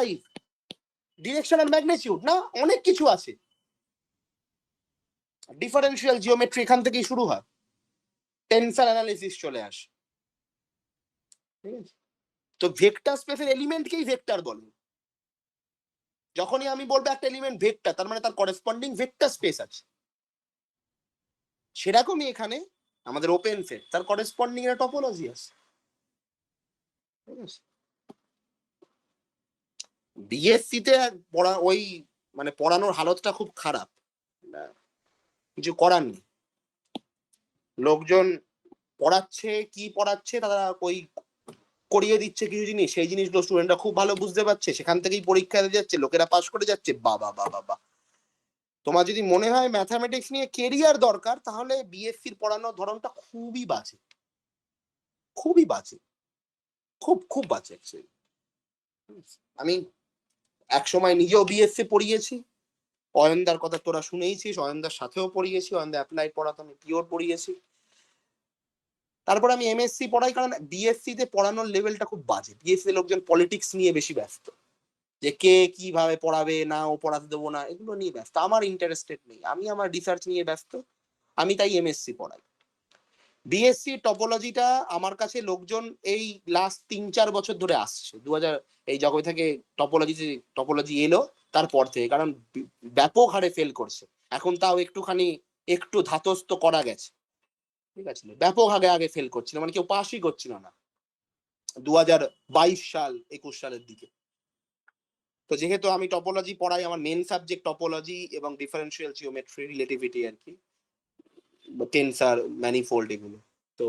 ডিরেকশন আর ম্যাগনিটিউড না, অনেক কিছু আছে। ডিফারেন্সিয়াল জিওমেট্রি এখান থেকেই শুরু হয়, টেনসর অ্যানালিসিস চলে আসে। ঠিক আছে, তো ভেক্টর স্পেসের এলিমেন্টকেই ভেক্টর বলে। যখনই আমি বলবো একটা এলিমেন্ট ভেক্টর, তার মানে তার করেসপন্ডিং ভেক্টর স্পেস আছে। সেরকমই এখানে আমাদের ওপেন সেট, তার করেসপন্ডিং এর টপোলজি আছে। ঠিক আছে, বিএসসি তে পড়া ওই মানে পড়ানোর হালতটা খুব খারাপ, কিছু করার নেই। লোকজন পড়াচ্ছে, কি পড়াচ্ছে তারা ওই করিয়ে দিচ্ছে কিছু জিনিস, সেই জিনিসগুলো স্টুডেন্টরা খুব ভালো বুঝতে পারছে, সেখান থেকেই পরীক্ষা দিয়ে যাচ্ছে, লোকেরা পাস করে যাচ্ছে। বাবা বাবা বা, তোমার যদি মনে হয় ম্যাথামেটিক্স নিয়ে কেরিয়ার দরকার, তাহলে বিএসসির পড়ানোর ধরনটা খুবই বাজে, খুবই বাজে, খুব খুব বাজে অ্যাকচুয়ালি। আমি একসময় নিজেও বিএসসি পড়িয়েছি, অয়নদার কথা তোরা শুনেইছিস, অয়নদার সাথেও পড়িয়েছি, অয়নদা অ্যাপ্লাই পড়াতো, আমি পিওর পড়িয়েছি। তারপর আমি এমএসসি পড়াই, কারণ বিএসসি তে পড়ানোর লেভেলটা খুব বাজে। বিএসসি তে লোকজন পলিটিক্স নিয়ে বেশি ব্যস্ত, যে কে কিভাবে পড়াবে না, ও পড়াতে দেবো না, এগুলো নিয়ে ব্যস্ত। আমার ইন্টারেস্টেড নেই, আমি আমার রিসার্চ নিয়ে ব্যস্ত, আমি তাই এমএসসি পড়াই। বিএসসি টপোলজিটা আমার কাছে লোকজন এই লাস্ট 3-4 বছর ধরে আসছে, 2000 এই জগৎ থেকে টপোলজি এলো তারপর থেকে, কারণ ব্যাপক হারে ফেল করছে। এখন তাও একটু ধাতস্থ করা গেছে, ঠিক আছে, ব্যাপক আগে ফেল করছিল, মানে কেউ পাসই করছিল না 2022 সাল 21 সালের দিকে। তো যেহেতু আমি টপোলজি পড়াই, আমার মেন সাবজেক্ট টপোলজি এবং ডিফারেন্সিয়াল জিওমেট্রি, রিলেটিভিটি আর কি, টেনসর ম্যানিফোল্ড এগুলো, তো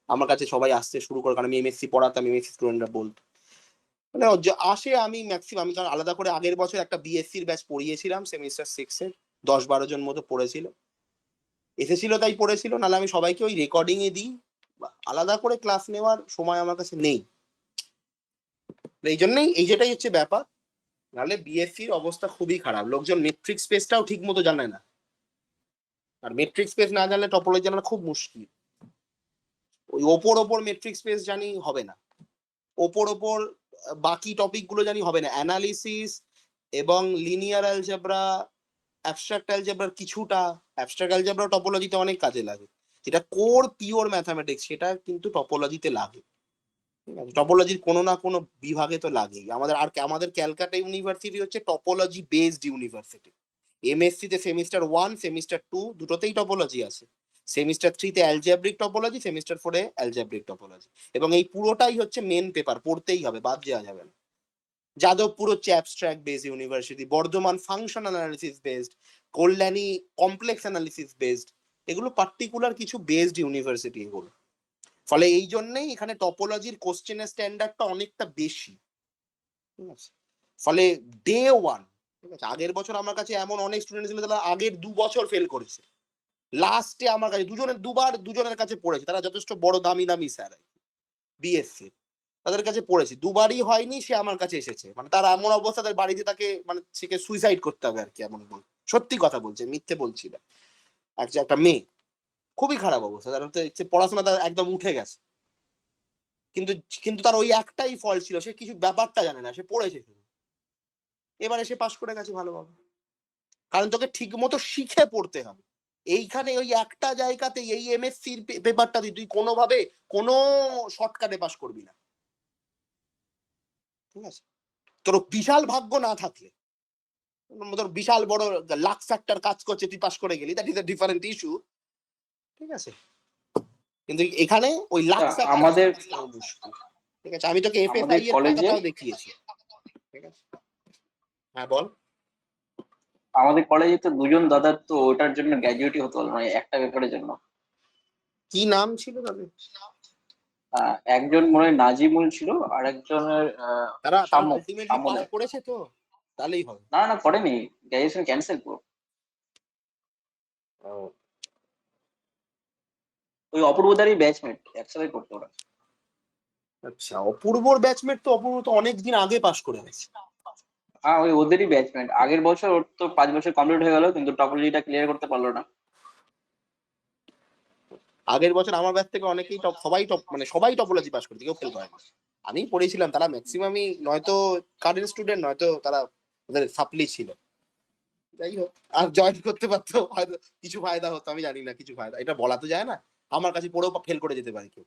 আমার কাছে সবাই আসতে শুরু করে, কারণ আমি এমএসসি পড়াতাম, এমএসসি স্টুডেন্টরা বলতো মানে আসে। আমি ম্যাক্সিমাম, আমি কারণ আলাদা করে আগের বছর একটা বিএসসির ব্যাচ পড়িয়েছিলাম সেমিস্টার 6 এর, 10-12 জন মতো পড়েছিল, এসেছিল তাই পড়েছিল, নাহলে আমি সবাইকে ওই রেকর্ডিং এ দিই, আলাদা করে ক্লাস নেওয়ার সময় আমার কাছে নেই। এই জন্যই যেটাই হচ্ছে ব্যাপার, নাহলে বিএসসির অবস্থা খুবই খারাপ। লোকজন মেট্রিক স্পেসটাও ঠিক মতো জানে না, আর মেট্রিক স্পেস না জানলে টপোলজি জানা খুব মুশকিল। ওই ওপর মেট্রিক স্পেস জানি হবে না, ওপর বাকি টপিক গুলো জানি হবে না, অ্যানালিসিস এবং লিনিয়ার অ্যালজেব্রা, অ্যাবস্ট্রাক্ট অ্যালজেব্রার কিছুটা, অ্যাবস্ট্রাক্ট অ্যালজেব্রা টপোলজিতে অনেক কাজে লাগে, যেটা কোর পিওর ম্যাথামেটিক্স সেটা কিন্তু টপোলজিতে লাগে। ঠিক আছে, টপোলজির কোনো না কোনো বিভাগে তো লাগেই। আমাদের ক্যালকাটা ইউনিভার্সিটি হচ্ছে টপোলজি বেসড ইউনিভার্সিটি। এমএসসি তে সেমিস্টার 1 সেমিস্টার 2 দুটোতেই টপোলজি আছে, সেমিস্টার 3 তে অ্যালজেব্রিক টপোলজি, সেমিস্টার 4 এ অ্যালজেব্রিক টপোলজি, এবং এই পুরোটাই হচ্ছে মেন পেপার, পড়তেই হবে, বাদ দেওয়া যাবে না। যাদবপুর হচ্ছে abstract based university, Bardhaman functional analysis based, Kalyani complex analysis based, এগুলো পার্টিকুলার কিছু বেসড ইউনিভার্সিটি এগুলো। ফলে এই জন্যই এখানে টপোলজির কোশ্চেনের স্ট্যান্ডার্ডটা অনেকটা বেশি। ঠিক আছে, ফলে ডে 1, ঠিক আছে, আগের বছর আমার কাছে এমন অনেক স্টুডেন্ট ছিল যারা আগের 2 বছর ফেল করেছে, লাস্টে আমার কাছে দুজনের কাছে পড়েছে, তারা যথেষ্ট বড় দামি স্যার বিএসসি, তাদের কাছে পড়েছি, দুবারই হয়নি, সে আমার কাছে এসেছে, মানে তার এমন অবস্থা, তার বাড়িতে তাকে মানে সেকে সুইসাইড করতে হবে আর কি, এমন বল, সত্যি কথা বলছে, মিথ্যে বলছি না। একটা মেয়ে, খুবই খারাপ অবস্থা, তার হচ্ছে পড়াশোনা তার একদম উঠে গেছে, কিন্তু কিন্তু তার ওই একটাই ফল ছিল, সে কিছু ব্যাপারটা জানে না, সে পড়েছে শুধু, এবারে সে পাশ করে গেছে ভালোভাবে, কারণ তোকে ঠিক মতো শিখে পড়তে হবে। এইখানে ওই একটা জায়গাতে এই এমএসসির পেপারটা তুই কোনোভাবে কোনো শর্টকাটে পাস করবি না। ঠিক আছে, তোর বিশাল ভাগ্য না থাকলে, তোর বিশাল বড় লাখ ফ্যাক্টর কাজ করছে, তুই পাস করে গেলি, that is a different issue. ঠিক আছে, কিন্তু এখানে ওই লাখ আমাদের মুশকিল। ঠিক আছে, আমি তোকে আমাদের এফএসআই এর কলেজে কথাটাও দেখিয়েছি। ঠিক আছে, হ্যাঁ বল। আমাদের কলেজে তো দুজন দাদার তো ওটার জন্য গ্র্যাজুয়েটই হতে হলো, মানে একটা পেপারের জন্য। কি নাম ছিল তাদের? একজন মনে হয় নাজিমুল ছিল, আর একজনের তারা সাম্য আলটিমেটলি সাম্য পাস দেয়। করেছে তো, তাহলেই হবে। না না, করেনি, গ্র্যাজুয়েশন ক্যান্সেল পুরো। ওই অপূর্বদারই ব্যাচমেট, একসাথে করতো ওরা। আচ্ছা, অপূর্বর ব্যাচমেট তো অপূর্ব তো অনেকদিন আগে পাশ করে গেছে। হ্যাঁ, ওই ওদেরই ব্যাচমেট। আগের বছর ওর তো 5 বছর কমপ্লিট হয়ে গেল, কিন্তু টপোলজিটা ক্লিয়ার করতে পারলো না। আগের বছর আমার ব্যাচ থেকে অনেকেই টপ, সবাই টপ, মানে সবাই টপোলজি পাস করেছে, কেউ ফেল করে না। আমি পড়েছিলাম, তারা ম্যাক্সিমামই নয়তো কারেন্ট স্টুডেন্ট, নয়তো তারা ওদের সাপ্লি ছিল। যাই হোক, আর জয়েন করতে পারতো হয়তো কিছু ফায়দা হতো, আমি জানি না কিছু ফায়দা, এটা বলা তো যায় না। আমার কাছে পড়েও ফেল করে যেতে পারে কেউ,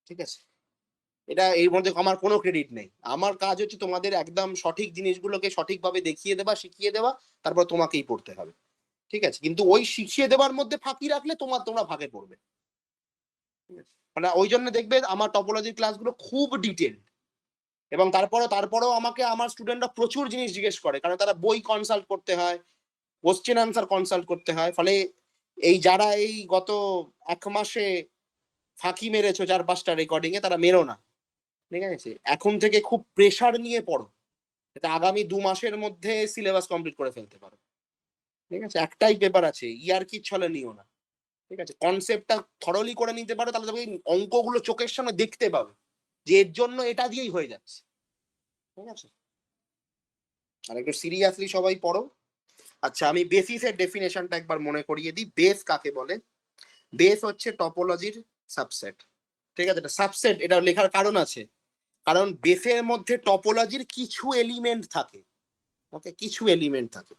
ঠিক আছে। এটা এর মধ্যে আমার কোনো ক্রেডিট নেই। আমার কাজ হচ্ছে তোমাদের একদম সঠিক জিনিসগুলোকে সঠিকভাবে দেখিয়ে দেওয়া, শিখিয়ে দেওয়া, তারপর তোমাকেই পড়তে হবে, ঠিক আছে। কিন্তু ওই শিখিয়ে দেওয়ার মধ্যে ফাঁকি রাখলে তোমরা ভাগে পড়বে, ঠিক আছে। মানে ওই জন্য দেখবে আমার টপোলজির ক্লাসগুলো খুব ডিটেল, এবং তারপরেও আমাকে আমার স্টুডেন্টরা প্রচুর জিনিস জিজ্ঞেস করে, কারণ তারা বই কনসাল্ট করতে হয়, কোশ্চেন আনসার কনসাল্ট করতে হয়। ফলে এই যারা এই গত 1 মাসে ফাঁকি মেরেছো 4-5টা রেকর্ডিং এ, তারা মেরো না, ঠিক আছে। এখন থেকে খুব প্রেসার নিয়ে পড়ো, যাতে আগামী 2 মাসের মধ্যে সিলেবাস কমপ্লিট করে ফেলতে পারো, ঠিক আছে। একটাই পেপার আছে, কি ছলে নিও না, ঠিক আছে। কনসেপ্টটা থরলি করে নিতে পারো, তাহলে তুমি অঙ্কগুলো চোখের সামনে দেখতে পাবে যে এর জন্য এটা দিয়েই হয়ে যাচ্ছে, ঠিক আছে। আর একটু সিরিয়াসলি সবাই পড়ো। আচ্ছা, আমি বেসিসের ডেফিনেশনটা একবার মনে করিয়ে দিই। বেস কাকে বলে? বেস হচ্ছে টপোলজির সাবসেট, ঠিক আছে। এটা সাবসেট, এটা লেখার কারণ আছে, কারণ বেসের মধ্যে টপোলজির কিছু এলিমেন্ট থাকে, ওকে, কিছু এলিমেন্ট থাকে,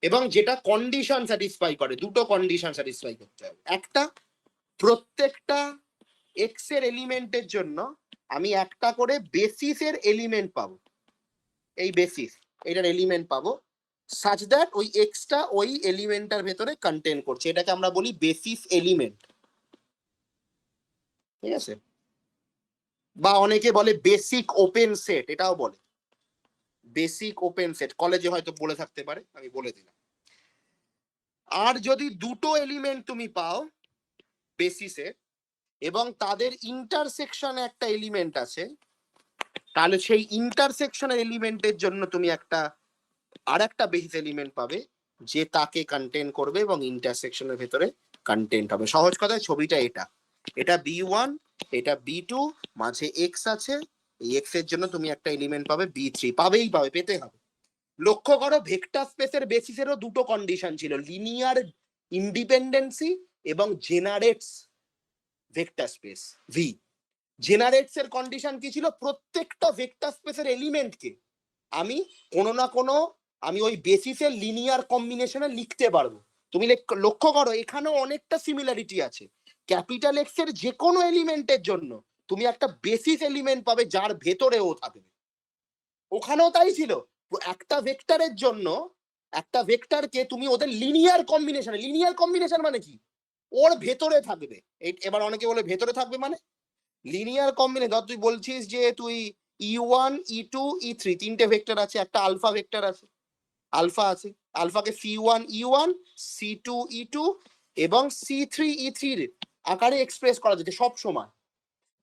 এবং যেটা কন্ডিশন স্যাটিসফাই করে। দুটো কন্ডিশন স্যাটিসফাই করতে হবে। একটা, প্রত্যেকটা এক্স এর এলিমেন্টের জন্য আমি একটা করে বেসিসের এলিমেন্ট পাবো। এই বেসিস, এটার এলিমেন্ট পাবো সাচ দ্যাট ওই এক্সটা ওই এলিমেন্টটার ভেতরে কন্টেন করছে, এটাকে আমরা বলি বেসিস এলিমেন্ট, ঠিক আছে। বা অনেকে বলে বেসিক ওপেন সেট, এটাও বলে বেসিক ওপেন সেট, কলেজে হয়তো বলে থাকতে পারে, আমি বলে দিলাম। আর যদি দুটো এলিমেন্ট তুমি পাও বেসিসে, এবং তাদের ইন্টারসেকশনে একটা এলিমেন্ট আছে, তাহলে সেই ইন্টারসেকশনের এলিমেন্টের জন্য তুমি আর একটা বেসিস এলিমেন্ট পাবে, যে তাকে কন্টেন করবে এবং ইন্টারসেকশনের ভেতরে কন্টেন্ট হবে। সহজ কথায় ছবিটা এটা B1, এটা B2, মাঝে এক্স আছে, এই এক্স এর জন্য তুমি একটা এলিমেন্ট পাবে B3, পেতে হবে। লক্ষ্য করো, ভেক্টর স্পেসের বেসিসেরও দুটো কন্ডিশন ছিল, লিনিয়ার ইন্ডিপেন্ডেন্সি এবং generates vector space V. Generates এর কন্ডিশন কি ছিল? প্রত্যেকটা ভেক্টর স্পেসের এলিমেন্টকে আমি কোনো না কোনো, আমি ওই বেসিসের লিনিয়ার কম্বিনেশনে লিখতে পারবো। তুমি লক্ষ্য করো, এখানেও অনেকটা সিমিলারিটি আছে। ক্যাপিটাল এক্স এর যে কোনো এলিমেন্টের জন্য তুমি একটা বেসিস এলিমেন্ট পাবে যার ভেতরে ও থাকবে, ওখানেও তাই ছিল। একটা ভেক্টরের জন্য, একটা ভেক্টরকে তুমি ওদের লিনিয়ার কম্বিনেশন মানে কি? ওর ভেতরে থাকবে। এবার অনেকে বলে ভেতরে থাকবে মানে লিনিয়ার কম্বিনেশন। ধর তুই বলছিস যে তুই E1 E2 E3 তিনটে ভেক্টর আছে, একটা আলফা ভেক্টর আছে, আলফা আছে, আলফাকে C1 E1, C2 E2 এবং C3 E3 আকারে এক্সপ্রেস করা যেতে সব সময়।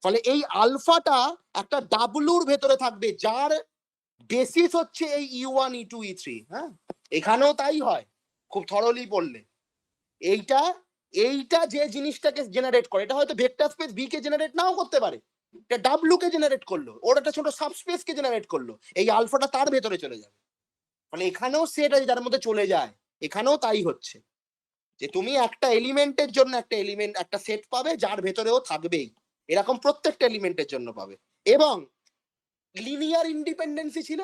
ফলে এই আলফাটা একটা ডাব্লুর ভেতরে থাকবে, যার বেসিস হচ্ছে এই E1 E2 E3। হ্যাঁ, এখানেও তাই হয়, খুব থরলি পড়লে। এইটা যে জিনিসটাকে জেনারেট করে, এটা হয়তো ভেক্টর স্পেস ভি কে জেনারেট নাও করতে পারে, এটা ডাব্লু কে জেনারেট করলো, ওর একটা ছোট সাবস্পেস কে জেনারেট করলো, এই আলফাটা তার ভেতরে চলে যাবে। মানে এখানেও সেট আছে যার মধ্যে চলে যায়, এখানেও তাই হচ্ছে, যে তুমি একটা এলিমেন্টের জন্য একটা সেট পাবে যার ভেতরেও থাকবেই, এরকম প্রত্যেকটা এলিমেন্টের জন্য পাবে। এবং লিনিয়ার ইন্ডিপেন্ডেন্সি ছিল,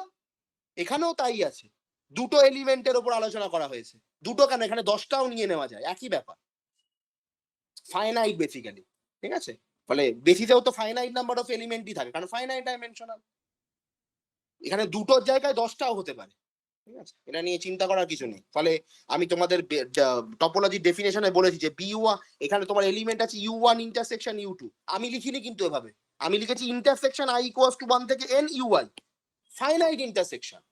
এখানেও তাই আছে। দুটো এলিমেন্টের উপর আলোচনা করা হয়েছে, দুটো কেন, এখানে 10টাও নিয়ে নেওয়া যায়, একই ব্যাপার, ফাইনাইট বেসিক্যালি, ঠিক আছে। ফলে বেসিসেও তো ফাইনাইট নাম্বার অফ এলিমেন্টই থাকে, কারণ ফাইনাইট ডাইমেনশনাল। এখানে দুটোর জায়গায় 10টাও হতে পারে, ঠিক আছে, এটা নিয়ে চিন্তা করার কিছু নেই। ফলে আমি তোমাদের টপোলজি ডেফিনেশনে বলেছি যে B1, এখানে তোমার এলিমেন্ট আছে U1 ইন্টারসেকশন U2, আমি লিখিনি কিন্তু এভাবে, আমি লিখেছি ইন্টারসেকশন I = 1 থেকে n UI, ফাইনাইট ইন্টারসেকশন,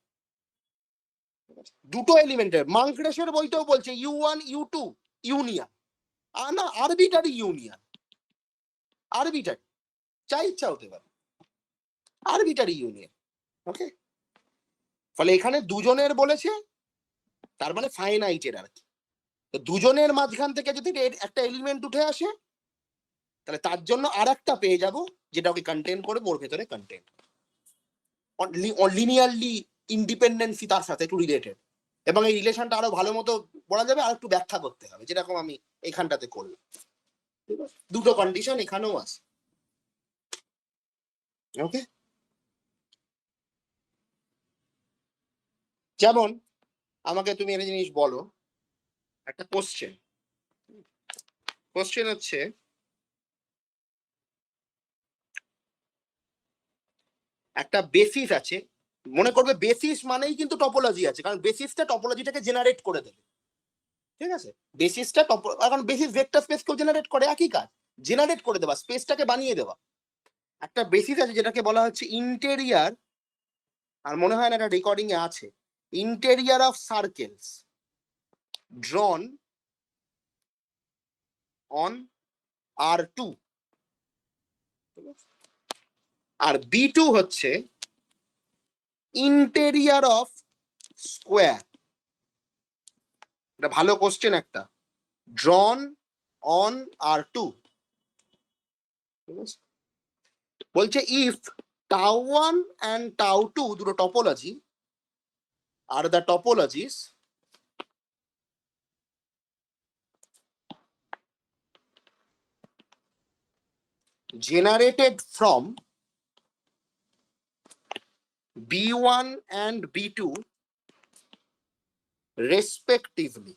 দুটো এলিমেন্টের। মাংক্রেসের বইতেও বলছে U1 U2 ইউনিয়ন, না আরবিটারি ইউনিয়ন, আরবিটারি, যা ইচ্ছা হতে পারে, আরবিটারি ইউনিয়ন, ওকে। ফলে এখানে দুজনের বলেছে, তার মানে ফাইনাইটের আর কি। তো দুজনের মাঝখান থেকে যদি একটা এলিমেন্ট উঠে আসে, তাহলে তার জন্য আর একটা পেয়ে যাব যেটা ওকে কন্টেন করে ওর ভেতরে কন্টেন্ট লিনিয়ারলি ইন্ডিপেন্ডেন্সি তার সাথে একটু রিলেটেড, এবং এই রিলেশনটা আরো ভালো মতো বলা যাবে, আর একটু ব্যাখ্যা করতে হবে, যেরকম আমি এখানটাতে করলাম। ঠিক আছে, দুটো কন্ডিশন এখানেও আছে। ওকে, যেমন আমাকে তুমি একটা জিনিস বলো, একটা কোশ্চেন হচ্ছে একটা বেসিস আছে, মনে করবে বেসিস মানেই কিন্তু টপোলজি আছে, কারণ বেসিসটা টপোলজিটাকে জেনারেট করে দেবে। ঠিক আছে, বেসিসটা এখন বেসিস ভেক্টর স্পেসকেও জেনারেট করে, একই কাজ, জেনারেট করে দেওয়া, স্পেসটাকে বানিয়ে দেওয়া। একটা বেসিস আছে যেটাকে বলা হচ্ছে ইন্টেরিয়ার, আর মনে হয় না এটা রেকর্ডিং এ আছে, interior of circles drawn on R2, আর B2 হচ্ছে ইন্টেরিয়ার অফ স্কোয়ার। এটা ভালো কোশ্চেন একটা, ড্রন অন R2। বলছে ইফ τ1 and τ2 দুটো টপোলজি আর the topologies generated from B1 and B2 respectively,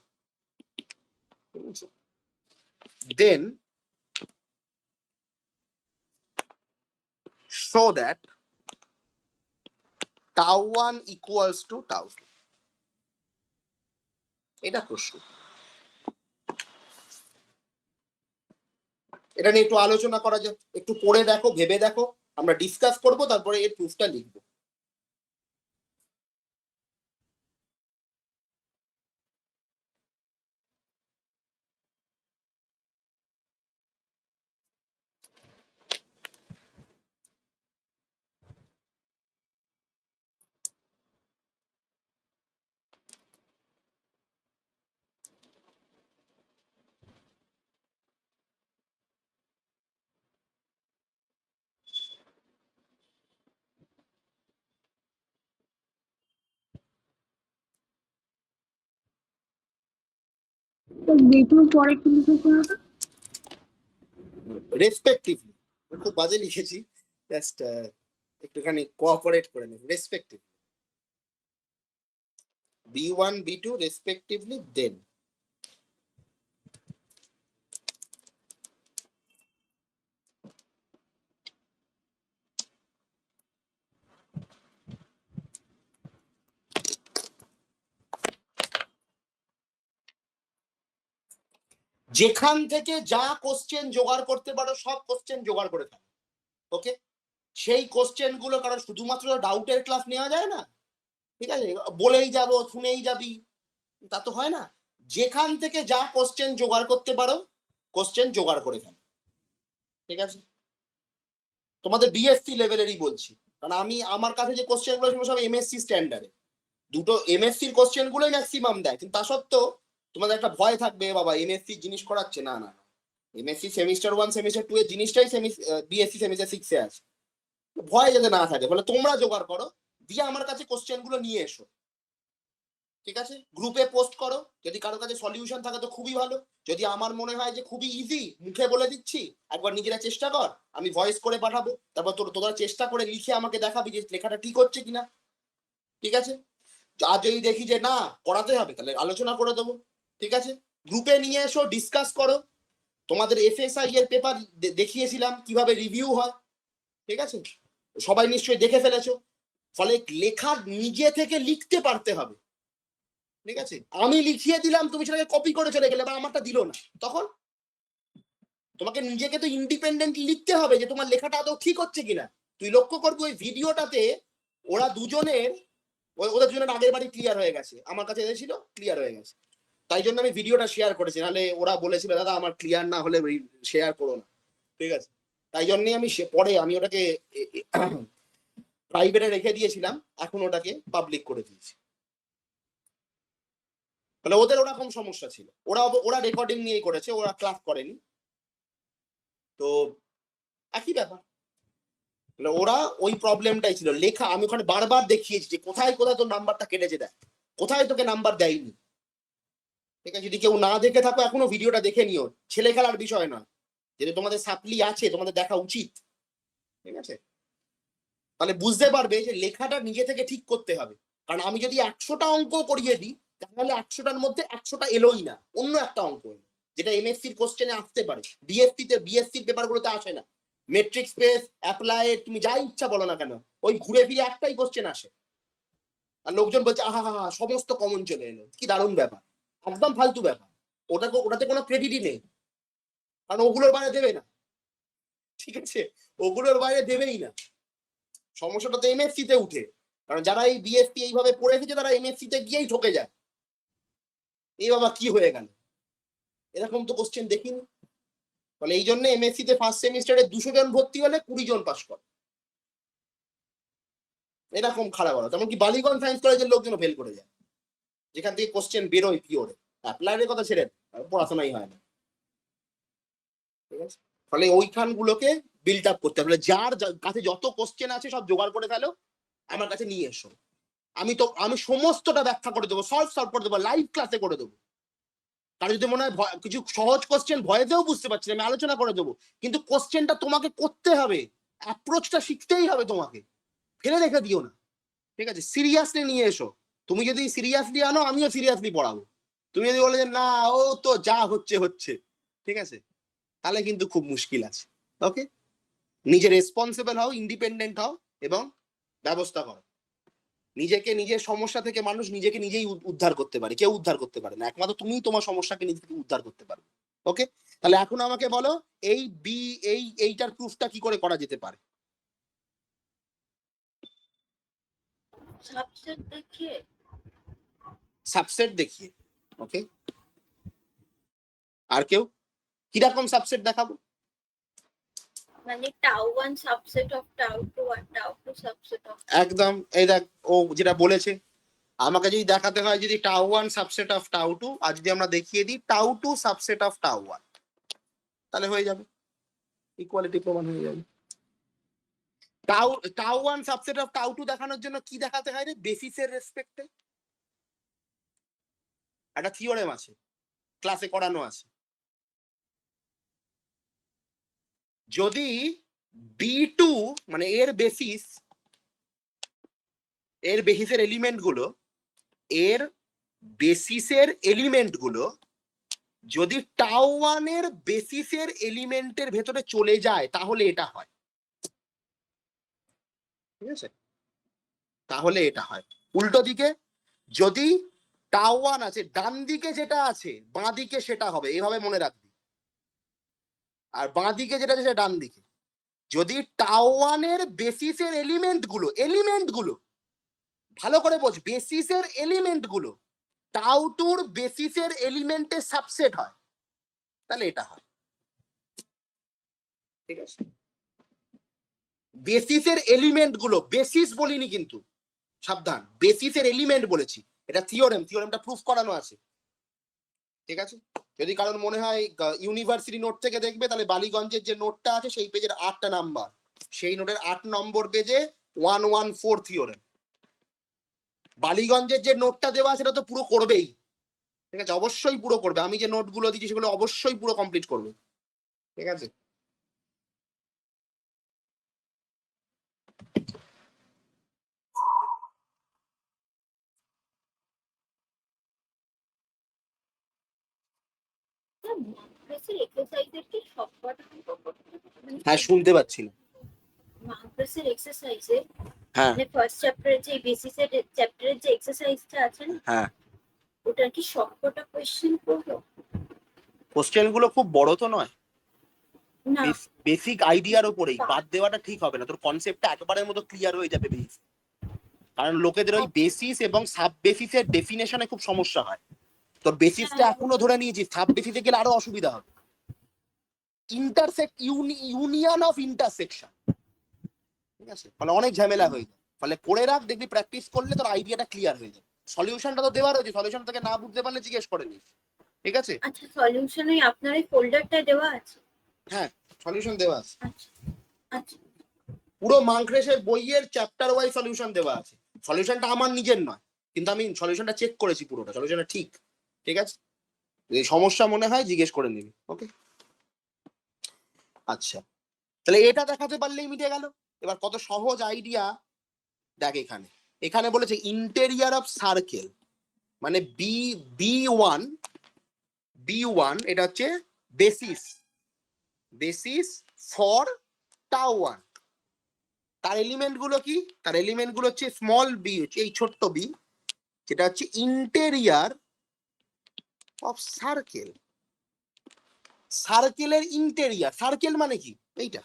then show that τ1 equals to τ2। এটা প্রশ্ন, এটা নিয়ে একটু আলোচনা করা যাক, একটু পড়ে দেখো, ভেবে দেখো, আমরা ডিসকাস করবো, তারপরে এর প্রুফটা লিখবো। B2 পরে কি লিখতে হবে? রেসপেক্টিভলি, খুব বাজে লিখেছি, জাস্ট একটুখানি কোঅপারেট করে নেব। Respectively, B1 B2 respectively, then যেখান থেকে যা কোশ্চেন জোগাড় করতে পারো সব কোশ্চেন জোগাড় করে থাকো। ওকে, সেই কোশ্চেন গুলো, কারণ শুধুমাত্র ডাউটের ক্লাস নেওয়া যায় না, ঠিক আছে, বলেই যাবো শুনেই যাবি তা তো হয় না, যেখান থেকে যা কোশ্চেন জোগাড় করতে পারো কোশ্চেন জোগাড় করে ফেলো। ঠিক আছে, তোমাদের বিএসসি লেভেলেরই বলছি, কারণ আমি আমার কাছে যে কোশ্চেন গুলো সব এমএসসি স্ট্যান্ডার্ডে, দুটো এমএসসির কোশ্চেন গুলোই ম্যাক্সিমাম দেয়, কিন্তু তা সত্ত্বেও তোমাদের একটা ভয় থাকবে, বাবা এমএসসি জিনিস করাচ্ছে, না না, এমএসসি সেমিস্টার 1 সেমিস্টার 2 এর জিনিসটাই বিএসসি সেমিস্টার 6 এ আছে, ভয় যাতে না থাকে, বলে তোমরা জোগাড় করো, দিয়ে আমার কাছে কোশ্চেন গুলো নিয়ে এসো। ঠিক আছে, গ্রুপে পোস্ট করো, যদি কারো কাছে সলিউশন থাকে তো খুবই ভালো, যদি আমার মনে হয় যে খুবই ইজি, মুখে বলে দিচ্ছি, একবার নিজেরা চেষ্টা কর, আমি ভয়েস করে পাঠাবো, তারপর তোরা চেষ্টা করে লিখে আমাকে দেখাবি যে লেখাটা ঠিক হচ্ছে কিনা। ঠিক আছে, আর যদি দেখি যে না করাতে হবে, তাহলে আলোচনা করে দেবো। ঠিক আছে, গ্রুপে নিয়ে এসো, ডিসকাস করো। তোমাদের এফএসআই এর পেপার দেখিয়েছিলাম কিভাবে রিভিউ হয়, ঠিক আছে, সবাই নিশ্চয়ই দেখে ফেলেছো, ফলে লেখা নিজে থেকে লিখতে পারতে হবে। ঠিক আছে, আমি লিখিয়ে দিলাম, তুমি সেটাকে কপি করে চলে গেলে বা আমারটা দিল না, তখন তোমাকে নিজেকে তো ইন্ডিপেন্ডেন্ট লিখতে হবে যে তোমার লেখাটা আদৌ ঠিক হচ্ছে কিনা। তুই লক্ষ্য করবি ওই ভিডিওটাতে ওরা দুজনের, ওদের দুজনের আগের বাড়ি ক্লিয়ার হয়ে গেছে, আমার কাছে এসেছিল ক্লিয়ার হয়ে গেছে, তাই জন্য আমি ভিডিওটা শেয়ার করেছি, নাহলে ওরা বলেছিল দাদা আমার ক্লিয়ার না হলে শেয়ার করো না। ঠিক আছে, তাই জন্যই আমি পরে আমি ওটাকে প্রাইভেটে রেখে দিয়েছিলাম, এখন ওটাকে পাবলিক করে দিয়েছি। তাহলে ওদের ওরকম সমস্যা ছিল, ওরা রেকর্ডিং নিয়েই করেছে, ওরা ক্লাস করেনি। তো একই ব্যাপার, ওরা ওই প্রবলেমটাই ছিল লেখা। আমি ওখানে বারবার দেখিয়েছি যে কোথায় কোথায় তোর নাম্বারটা কেটেছে, দেয় কোথায় তোকে নাম্বার দেয়নি। ঠিক আছে, যদি কেউ না দেখে থাকো এখনো ভিডিওটা দেখে নিও, ছেলে খেলার বিষয় না, যেটা তোমাদের সাপ্লি আছে তোমাদের দেখা উচিত। ঠিক আছে, তাহলে বুঝতে পারবে যে লেখাটা নিজে থেকে ঠিক করতে হবে। কারণ আমি যদি 100টা অঙ্ক করিয়ে দিই তাহলে 100টার মধ্যে 100টা এলোই না, অন্য একটা অঙ্ক এলো, যেটা এমএসসির কোশ্চেনে আসতে পারে, বিএসসির পেপারগুলোতে আসে না। মেট্রিক স্পেস অ্যাপ্লাই তুমি যা ইচ্ছা বলো না কেন, ওই ঘুরে ফিরে একটাই কোশ্চেন আসে, আর লোকজন বলছে আহা হা সমস্ত কমন চলে এলো, কি দারুণ ব্যাপার। একদম ফালতু ব্যাপার, ওটাতে কোনো ক্রেডিটই নেই, কারণ ওগুলোর বাইরে দেবে না। ঠিক আছে, ওগুলোর বাইরে দেবেই না। সমস্যাটা তো এমএসসি তে উঠে, কারণ যারা এই বিএসসি এইভাবে পড়ে এসেছে তারা এমএসসি তে গিয়েই ঠকে যায়। এই বাবা কি হয়ে গেল, এরকম তো কোশ্চেন দেখিনি। ফলে এই জন্য এমএসসি তে ফার্স্ট সেমিস্টারে 200 জন ভর্তি হলে 20 জন পাস করে, এরকম খারাপ হলো। তেমন কি বালিগঞ্জ সায়েন্স কলেজের লোকজন ফেল করে যায়, যেখান থেকে কোশ্চেন বেরোয় পিওরে, অ্যাপ্লাইয়ের কথা ছেড়ে পড়াশোনাই হয় না। ঠিক আছে, ফলে ওইখানগুলোকে বিল্ড আপ করতে হবে। যার কাছে যত কোশ্চেন আছে সব জোগাড় করে ফেলো, আমার কাছে নিয়ে এসো, আমি সমস্তটা ব্যাখ্যা করে দেবো, সলভ করে দেবো, লাইভ ক্লাসে করে দেবো। কারণ যদি মনে হয় কিছু সহজ কোশ্চেন ভয়েতেও বুঝতে পারছি না, আমি আলোচনা করে দেবো, কিন্তু কোশ্চেনটা তোমাকে করতে হবে, অ্যাপ্রোচটা শিখতেই হবে তোমাকে, ফেলে রেখে দিও না। ঠিক আছে, সিরিয়াসলি নিয়ে এসো। তুমি যদি সিরিয়াসলি আনো আমিও সিরিয়াসলি পড়াবো। তুমি যদি বলে যে না ও তো যা হচ্ছে হচ্ছে, ঠিক আছে, তাহলে কিন্তু খুব মুশকিল আছে। ওকে, নিজে রেসপন্সিবল হও, ইন্ডিপেন্ডেন্ট হও এবং ব্যবস্থা করো। নিজের সমস্যা থেকে মানুষ নিজেকে নিজেই উদ্ধার করতে পারে, কেউ উদ্ধার করতে পারে না, একমাত্র তুমি তোমার সমস্যাকে নিজে থেকে উদ্ধার করতে পারবে। ওকে, তাহলে এখন আমাকে বলো এইটার প্রুফটা কি করে করা যেতে পারে? সাবসেট দেখিয়ে। ওকে, আর কেউ কিরকম সাবসেট দেখাবো? মানে টাউ 1 সাবসেট অফ টাউ 2 আর টাউ 2 সাবসেট অফ। একদম, এই দেখ ও যেটা বলেছে, আমাকে যদি দেখাতে হয় যদি টাউ 1 সাবসেট অফ টাউ 2, আর যদি আমরা দেখিয়ে দিই টাউ 2 সাবসেট অফ টাউ 1, তাহলে হয়ে যাবে, ইকুয়ালিটি প্রমাণ হয়ে যাবে। টাউ 1 সাবসেট অফ টাউ 2 দেখানোর জন্য কি দেখাতে হয় রে? বেসিসের রেসপেক্টে একটা থিওরেম আছে, ক্লাসে করানো আছে। যদি B2 মানে এর বেসিসের এলিমেন্ট গুলো যদি টাউ 1 এর বেসিসের এলিমেন্টের ভেতরে চলে যায় তাহলে এটা হয়। ঠিক আছে, তাহলে এটা হয়। উল্টো দিকে যদি টাউ 1 আছে, ডান দিকে যেটা আছে বাঁ দিকে সেটা হবে, এইভাবে মনে রাখবি। আর বাঁ দিকে যেটা আছে সেটা ডান দিকে। যদি টাউ 1 এর বেসিসের এলিমেন্ট গুলো ভালো করে বোঝ, বেসিসের এলিমেন্ট গুলো টাউ 2 এর বেসিসের এলিমেন্টের সাবসেট হয়, তাহলে এটা হয়। ঠিক আছে, বেসিসের এলিমেন্ট গুলো, বেসিস বলিনি কিন্তু, সাবধান, বেসিসের এলিমেন্ট বলেছি। এটা থিওরেমটা প্রুফ করানো আছে। ঠিক আছে, যদি কারণ মনে হয় ইউনিভার্সিটি নোট থেকে দেখবে, তাহলে বালিগঞ্জের যে নোটটা আছে সেই পেজের 8টা নাম্বার, সেই নোটের 8 নম্বর পেজে 114 থিওরেম। বালিগঞ্জের যে নোটটা দেওয়া সেটা তো পুরো করবেই। ঠিক আছে, অবশ্যই পুরো করবে, আমি যে নোটগুলো দিচ্ছি সেগুলো অবশ্যই পুরো কমপ্লিট করবে। ঠিক আছে, এক্সারসাইজের কি সবকটা হ্যাঁ শুনতে পাচ্ছি না। মার্কসের এক্সারসাইজে হ্যাঁ মানে ফার্স্ট চ্যাপ্টারে যে বেসিসের চ্যাপ্টারের যে এক্সারসাইজটা আছে না, হ্যাঁ, ওটার কি সবকটা কোশ্চেন করবো? কোশ্চেন গুলো খুব বড় তো নয়, না, বেসিক আইডিয়ার উপরেই, বাদ দেওয়াটা ঠিক হবে না, তোর কনসেপ্টটা একবারের মতো ক্লিয়ার হয়ে যাবে বেস। কারণ লোকেদের ওই বেসিস এবং সাব বেসিসের ডেফিনেশনে খুব সমস্যা হয়। তোর বেসিসটা এখনো ধরে নিয়েছিস, সাব বেসিসে গেলে আরো অসুবিধা হবে। ইউনিয়ন অফ ইন্টারসেকশন, ঠিক আছে, ফলে অনেক ঝামেলা হয়ে যায়। ফলে করে রাখ, দেখবি প্র্যাকটিস করলে তোর আইডিয়াটা ক্লিয়ার হয়ে যাবে। সলিউশনটা তো দেওয়া রয়েছে, সলিউশন থেকে না বুঝতে পারলে জিজ্ঞেস করে নিস। ঠিক আছে, আচ্ছা সলিউশন ওই আপনার এই ফোল্ডারটায় দেওয়া আছে। হ্যাঁ, সলিউশন দেওয়া আছে, আচ্ছা আচ্ছা পুরো মাংক্রেসের বইয়ের চ্যাপ্টার ওয়াইজ সলিউশন দেওয়া আছে। সলিউশনটা আমার নিজের নয়, কিন্তু আমি সলিউশনটা চেক করেছি, পুরোটা সলিউশনটা ঠিক। ঠিক আছে, এই সমস্যা মনে হয় জিজ্ঞেস করে নিবি। ওকে, আচ্ছা, তাহলে এটা দেখাতে পারলেই মিটে গেল। এবার কত সহজ আইডিয়া দেখ, এখানে এখানে বলেছে ইন্টেরিয়ার অফ সার্কেল, মানে বি ওয়ান এটা হচ্ছে বেসিস ফর টাউ ওয়ান। তার এলিমেন্ট গুলো কি? তার এলিমেন্ট গুলো হচ্ছে স্মল বি, হচ্ছে এই ছোট্ট বি, যেটা হচ্ছে ইন্টেরিয়ার অফ সার্কেল। সার্কেলের ইন্টেরিয়ার, সার্কেল মানে কি? এইটা,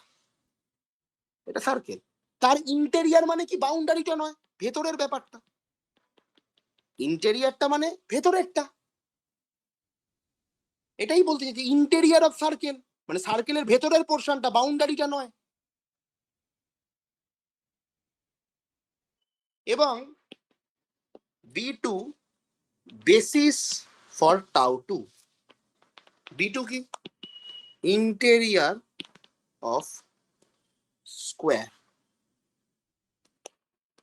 এটা সার্কেল। তার ইন্টেরিয়ার মানে কি? বাউন্ডারিটা নয়, ভেতরের ব্যাপারটা। ইন্টেরিয়ারটা মানে ভেতরেরটা, এটাই বলতে চাইছি। ইন্টেরিয়ার অফ সার্কেল মানে সার্কেলের ভেতরের পোর্শনটা, বাউন্ডারিটা নয়। এবং B2 basis for tau two. B2 কি? Interior of square.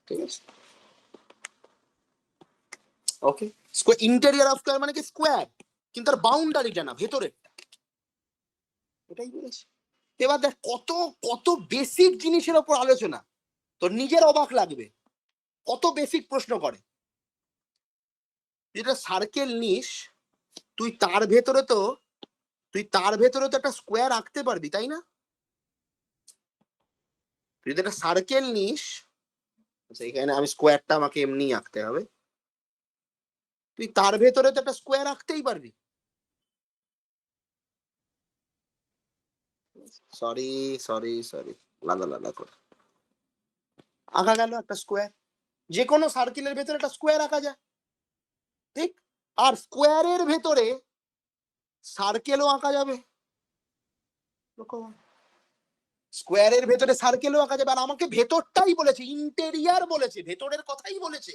ঠিক আছে, ওকে। ইন্টেরিয়ার অফ স্কোয়ার মানে কি? স্কোয়ার, কিন্তু তার বাউন্ডারিটা না, ভেতরেরটা। এটাই বলেছে। এবার দেখ কত কত বেসিক জিনিসের ওপর আলোচনা, তোর নিজের অবাক লাগবে কত বেসিক প্রশ্ন করে। যেটা সার্কেল নিস, তুই তার ভেতরে তো একটা স্কোয়ার আঁকতে পারবি, তাই না? তুই যদি একটা সার্কেল নিস, এখানে আমি স্কোয়ারটা আমাকে এমনি আঁকতে হবে, তুই তার ভেতরে তো একটা স্কোয়ার আঁকতেই পারবি। সরি সরি সরি, আলাদা আলাদা করে আঁকা গেল একটা স্কোয়ার। যে কোনো সার্কেলের ভেতরে একটা স্কোয়ার আঁকা যায়, ঠিক? আর স্কোয়ারের ভেতরে সার্কেলও আঁকা যাবে, স্কোয়ারের ভেতরে সার্কেলও আঁকা যাবে। আর আমাকে ভেতরটাই বলেছে, ইন্টেরিয়ার বলেছে, ভেতরের কথাই বলেছে,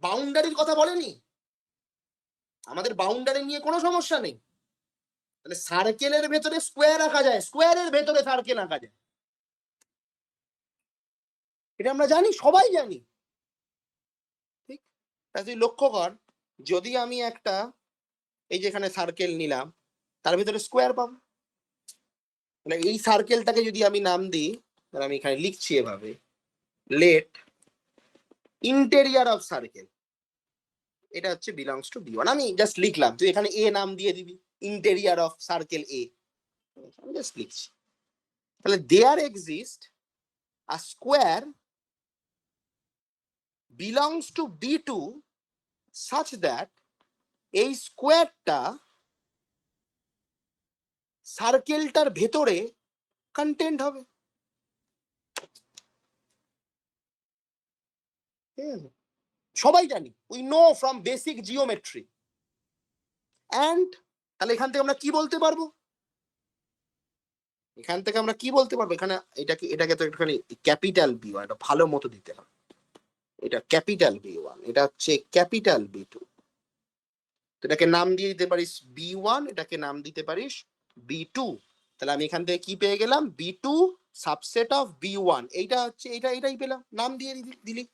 বাউন্ডারির কথা বলেনি। আমাদের বাউন্ডারি নিয়ে কোনো সমস্যা নেই। তাহলে সার্কেলের ভেতরে স্কোয়ার আঁকা যায়, স্কোয়ারের ভেতরে সার্কেল আঁকা যায়, এটা আমরা জানি, সবাই জানি। ঠিক, তাই তুই লক্ষ্য কর, যদি আমি একটা এই যে এখানে সার্কেল নিলাম, তার ভিতরে স্কোয়ার পাবো। মানে এই সার্কেলটাকে যদি আমি নাম দিই, তাহলে আমি এখানে লিখছি এভাবে, লেট ইন্টেরিয়ার অফ সার্কেল, এটা হচ্ছে বিলংস টু বি ওয়ান। আমি জাস্ট লিখলাম, তুই এখানে এ নাম দিয়ে দিবি, ইন্টেরিয়ার অফ সার্কেল এ, আমি জাস্ট লিখছি। তাহলে there exist a square belongs to বি2 such that এই স্কোয়ারটা সার্কেলটার ভেতরে কন্টেন্ট হবে। সবাই জানি, we know from basic geometry. And তাহলে এখান থেকে আমরা কি বলতে পারবো? এখানে এটাকে তো একটুখানি ক্যাপিটাল বি1, এটা ভালো মতো দিতে হবে। এটা ক্যাপিটাল বি1, এটা হচ্ছে ক্যাপিটাল বি2। এটাকে নাম দিয়ে দিতে পারিস বি1, এটাকে নাম দিতে পারিস বি2। তাহলে আমি এখান থেকে কি পেয়ে গেলাম? B2 subset of B one. এইটা হচ্ছে এটাই পেলাম, নাম দিয়ে দিলি।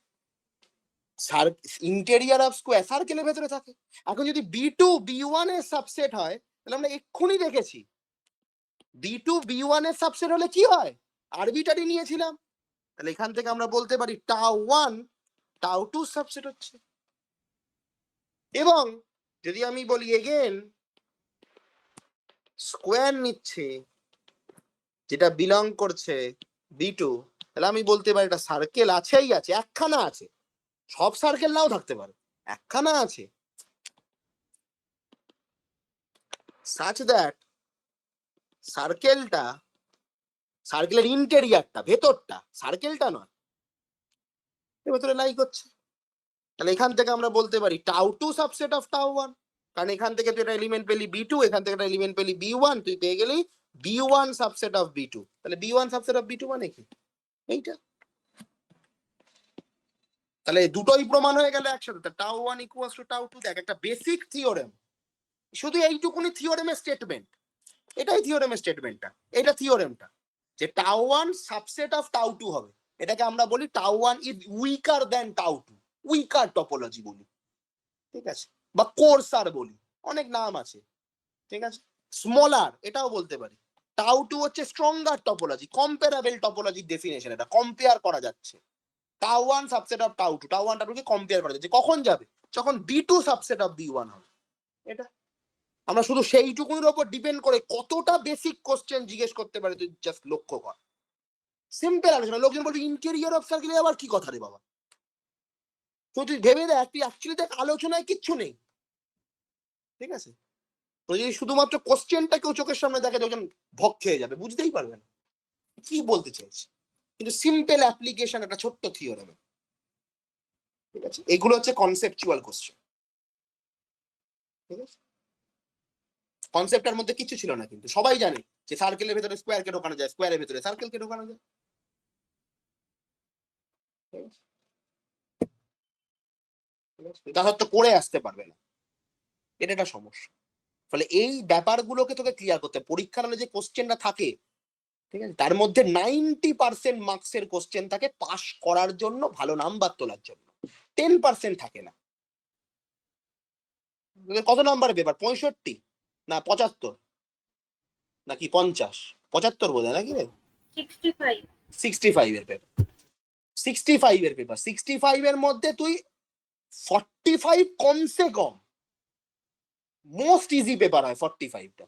ইন্টেরিয়ার অফ স্কোয়ার সার্কেলের ভেতরে থাকে। এখন যদি বি2 বি1 এর সাবসেট হয়, তাহলে আমরা এক্ষুনি দেখেছি বি2 বি1 এর সাবসেট হলে কি হয়, আরবিটারি নিয়েছিলাম। তাহলে এখান থেকে আমরা বলতে পারি টাউ1 টাউ2 সাবসেট হচ্ছে। এবং যদি আমি বলি এগেন স্কোয়ার নিচ্ছে যেটা বিলং করছে বি2, তাহলে আমি বলতে পারি এটা সার্কেল আছেই আছে, একখানা আছে, সব সার্কেল নাও থাকতে পারে, একখানা আছে, such that সার্কেলের ইন্টেরিয়ারটা, ভেতরটা, সার্কেলটা নয়, ভেতরে লাই করছে। তাহলে এখান থেকে আমরা বলতে পারি টাউ2 সাবসেট অফ টাউ1, কারণ এখান থেকে তুই একটা এলিমেন্ট পেলি বি2, এখান থেকে একটা এলিমেন্ট পেলি বি1, তুই পেয়ে গেলি বি1 সাবসেট অফ বি2। তাহলে বি1 সাবসেট অফ বি2 মানে কি? এইটা। তাহলে দুটোই প্রমাণ হয়ে গেল একসাথে, টাউ1 ইকুয়ালস টু টাউ2। দেখ একটা বেসিক থিওরেম, শুধু এইটুকুনি থিওরেমের স্টেটমেন্ট, এটাই থিওরেমের স্টেটমেন্টটা, এটা থিওরেমটা, যে tau one subset of tau two হবে। এটাকে আমরা বলি tau one is weaker than tau two, weaker topology বলি, ঠিক আছে, বা কোর্সার বলি, অনেক নাম আছে, ঠিক আছে। স্মলার এটাও বলতে পারি। টাউ টু হচ্ছে স্ট্রঙ্গার টপোলজি, কম্পেয়ারেবল টপোলজির ডেফিনেশন, এটা কম্পেয়ার করা যাচ্ছে। Tau one subset of tau two, tau one tau টুকে কম্পেয়ার করা যাচ্ছে, কখন যাবে, যখন B two subset of B one হবে। এটা আমরা শুধু সেইটুকুনির ওপর ডিপেন্ড করে কতটা বেসিক কোশ্চেন জিজ্ঞেস করতে পারে তুই জাস্ট লক্ষ্য কর। সিম্পল আলোচনা। লোকজন বলবে ইন্টেরিয়র অফ সার্কেলে আবার কি কথা রে বাবা, তুই ভেবে দেখ, তুই অ্যাকচুয়ালি দেখ আলোচনায় কিচ্ছু নেই, ঠিক আছে। তো যদি শুধুমাত্র কোশ্চেনটা কেউ চোখের সামনে দেখে, লোকজন ভক খেয়ে যাবে, বুঝতেই পারবে না কি বলতে চাইছে। কিন্তু সিম্পল অ্যাপ্লিকেশন একটা ছোট্ট থিওরেম, ঠিক আছে। এগুলো হচ্ছে কনসেপচুয়াল কোশ্চেন, ঠিক আছে। কনসেপ্টের মধ্যে কিছু ছিল না, কিন্তু সবাই জানে যে সার্কেলের ভেতরে স্কোয়ারকে ঢোকানো যায়, স্কোয়ারের ভেতরে সার্কেলকে ঢোকানো যায়, তা হয়তো করে আসতে পারবে না, এটা একটা সমস্যা। ফলে এই ব্যাপারগুলোকে তোকে ক্লিয়ার করতে, পরীক্ষার হলে যে কোশ্চেনটা থাকে, ঠিক আছে, তার মধ্যে 90% মার্কসের কোশ্চেন থাকে পাস করার জন্য, ভালো নাম্বার তোলার জন্য, 10% থাকে না। কত নাম্বার পেপার, 65 না 75 নাকি 50, 75 বোধ হয় নাকি রে, 65 এর পেপার, 65 এর পেপার, 65 এর মধ্যে তুই 45 কমসে কম মোস্ট ইজি পেপার হয় 45টা,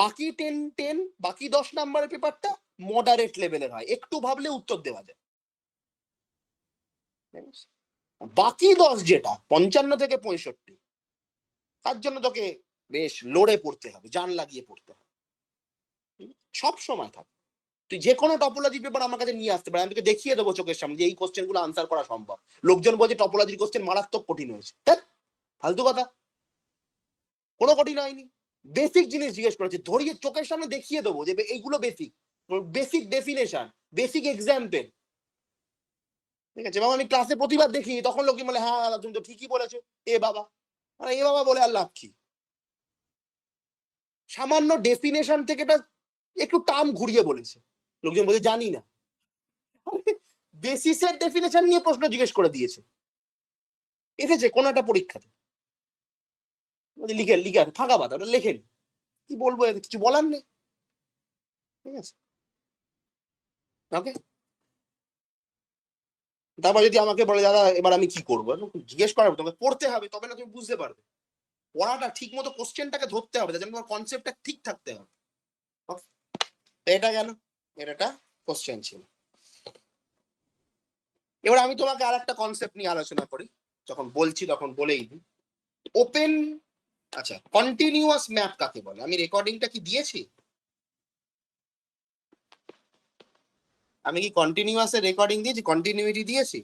বাকি 10 বাকি 10 নাম্বারের পেপারটা মডারেট লেভেলের হয়, একটু ভাবলে উত্তর দেওয়া যায়। বাকি 10 যেটা 55 থেকে 65, তার জন্য তোকে বেশ লড়ে পড়তে হবে, জান লাগিয়ে পড়তে হবে, সব সময় থাক। তুই যে কোনো টপোলজি পেপার আমার কাছে নিয়ে আসতে পারে, আমি তোকে দেখিয়ে দেবো চোখের সামনে যে এই কোশ্চেন গুলো আনসার করা সম্ভব। লোকজন বলছে টপোলজির কোশ্চেন মারাত্মক কঠিন হয়েছে, ফালতু কথা, কোনো কঠিন হয়নি। বেসিক জিনিস জিজ্ঞেস করেছে, ধরিয়ে চোখের সামনে দেখিয়ে দেবো যে এইগুলো basic, basic definition, basic example, ঠিক আছে। এবং আমি ক্লাসে প্রতিবার দেখি, তখন লোকে বলে হ্যাঁ দাদা তুমি তো ঠিকই বলেছো, এ বাবা, মানে এ বাবা বলে আর লাভ কি, সামান্য ডেফিনেশন থেকে একটু টার্ম ঘুরিয়ে বলেছে, লোকজন বলে জানি না, বেসিসের ডেফিনেশন নিয়ে প্রশ্ন জিজ্ঞেস করে দিয়েছে, এসেছে কোন একটা পরীক্ষাতে, লিখে লিখে ফাঁকা পাতা, ওটা লেখেন, কি বলবো, কিছু বলার নেই, ঠিক আছে, ওকে। তারপর যদি আমাকে বলে দাদা এবার আমি কি করবো, জিজ্ঞেস করাবো, তোমাকে পড়তে হবে, তবে না তুমি বুঝতে পারবে, পড়াটা ঠিক মতো কোশ্চেনটাকে ধরতে হবে, যেন তোমার কনসেপ্টটা ঠিক থাকতে হবে। এটা গেল, এটা কোশ্চেন ছিল। এবার আমি তোমাকে আর একটা কনসেপ্ট নিয়ে আলোচনা করি, যখন বলছি তখন বলেই দিই। ওপেন, আচ্ছা, কন্টিনিউয়াস ম্যাপ কাকে বলে? আমি রেকর্ডিংটা কি দিয়েছি? আমি কি কন্টিনিউয়াসের রেকর্ডিং দিয়েছি, কন্টিনিউইটি দিয়েছি?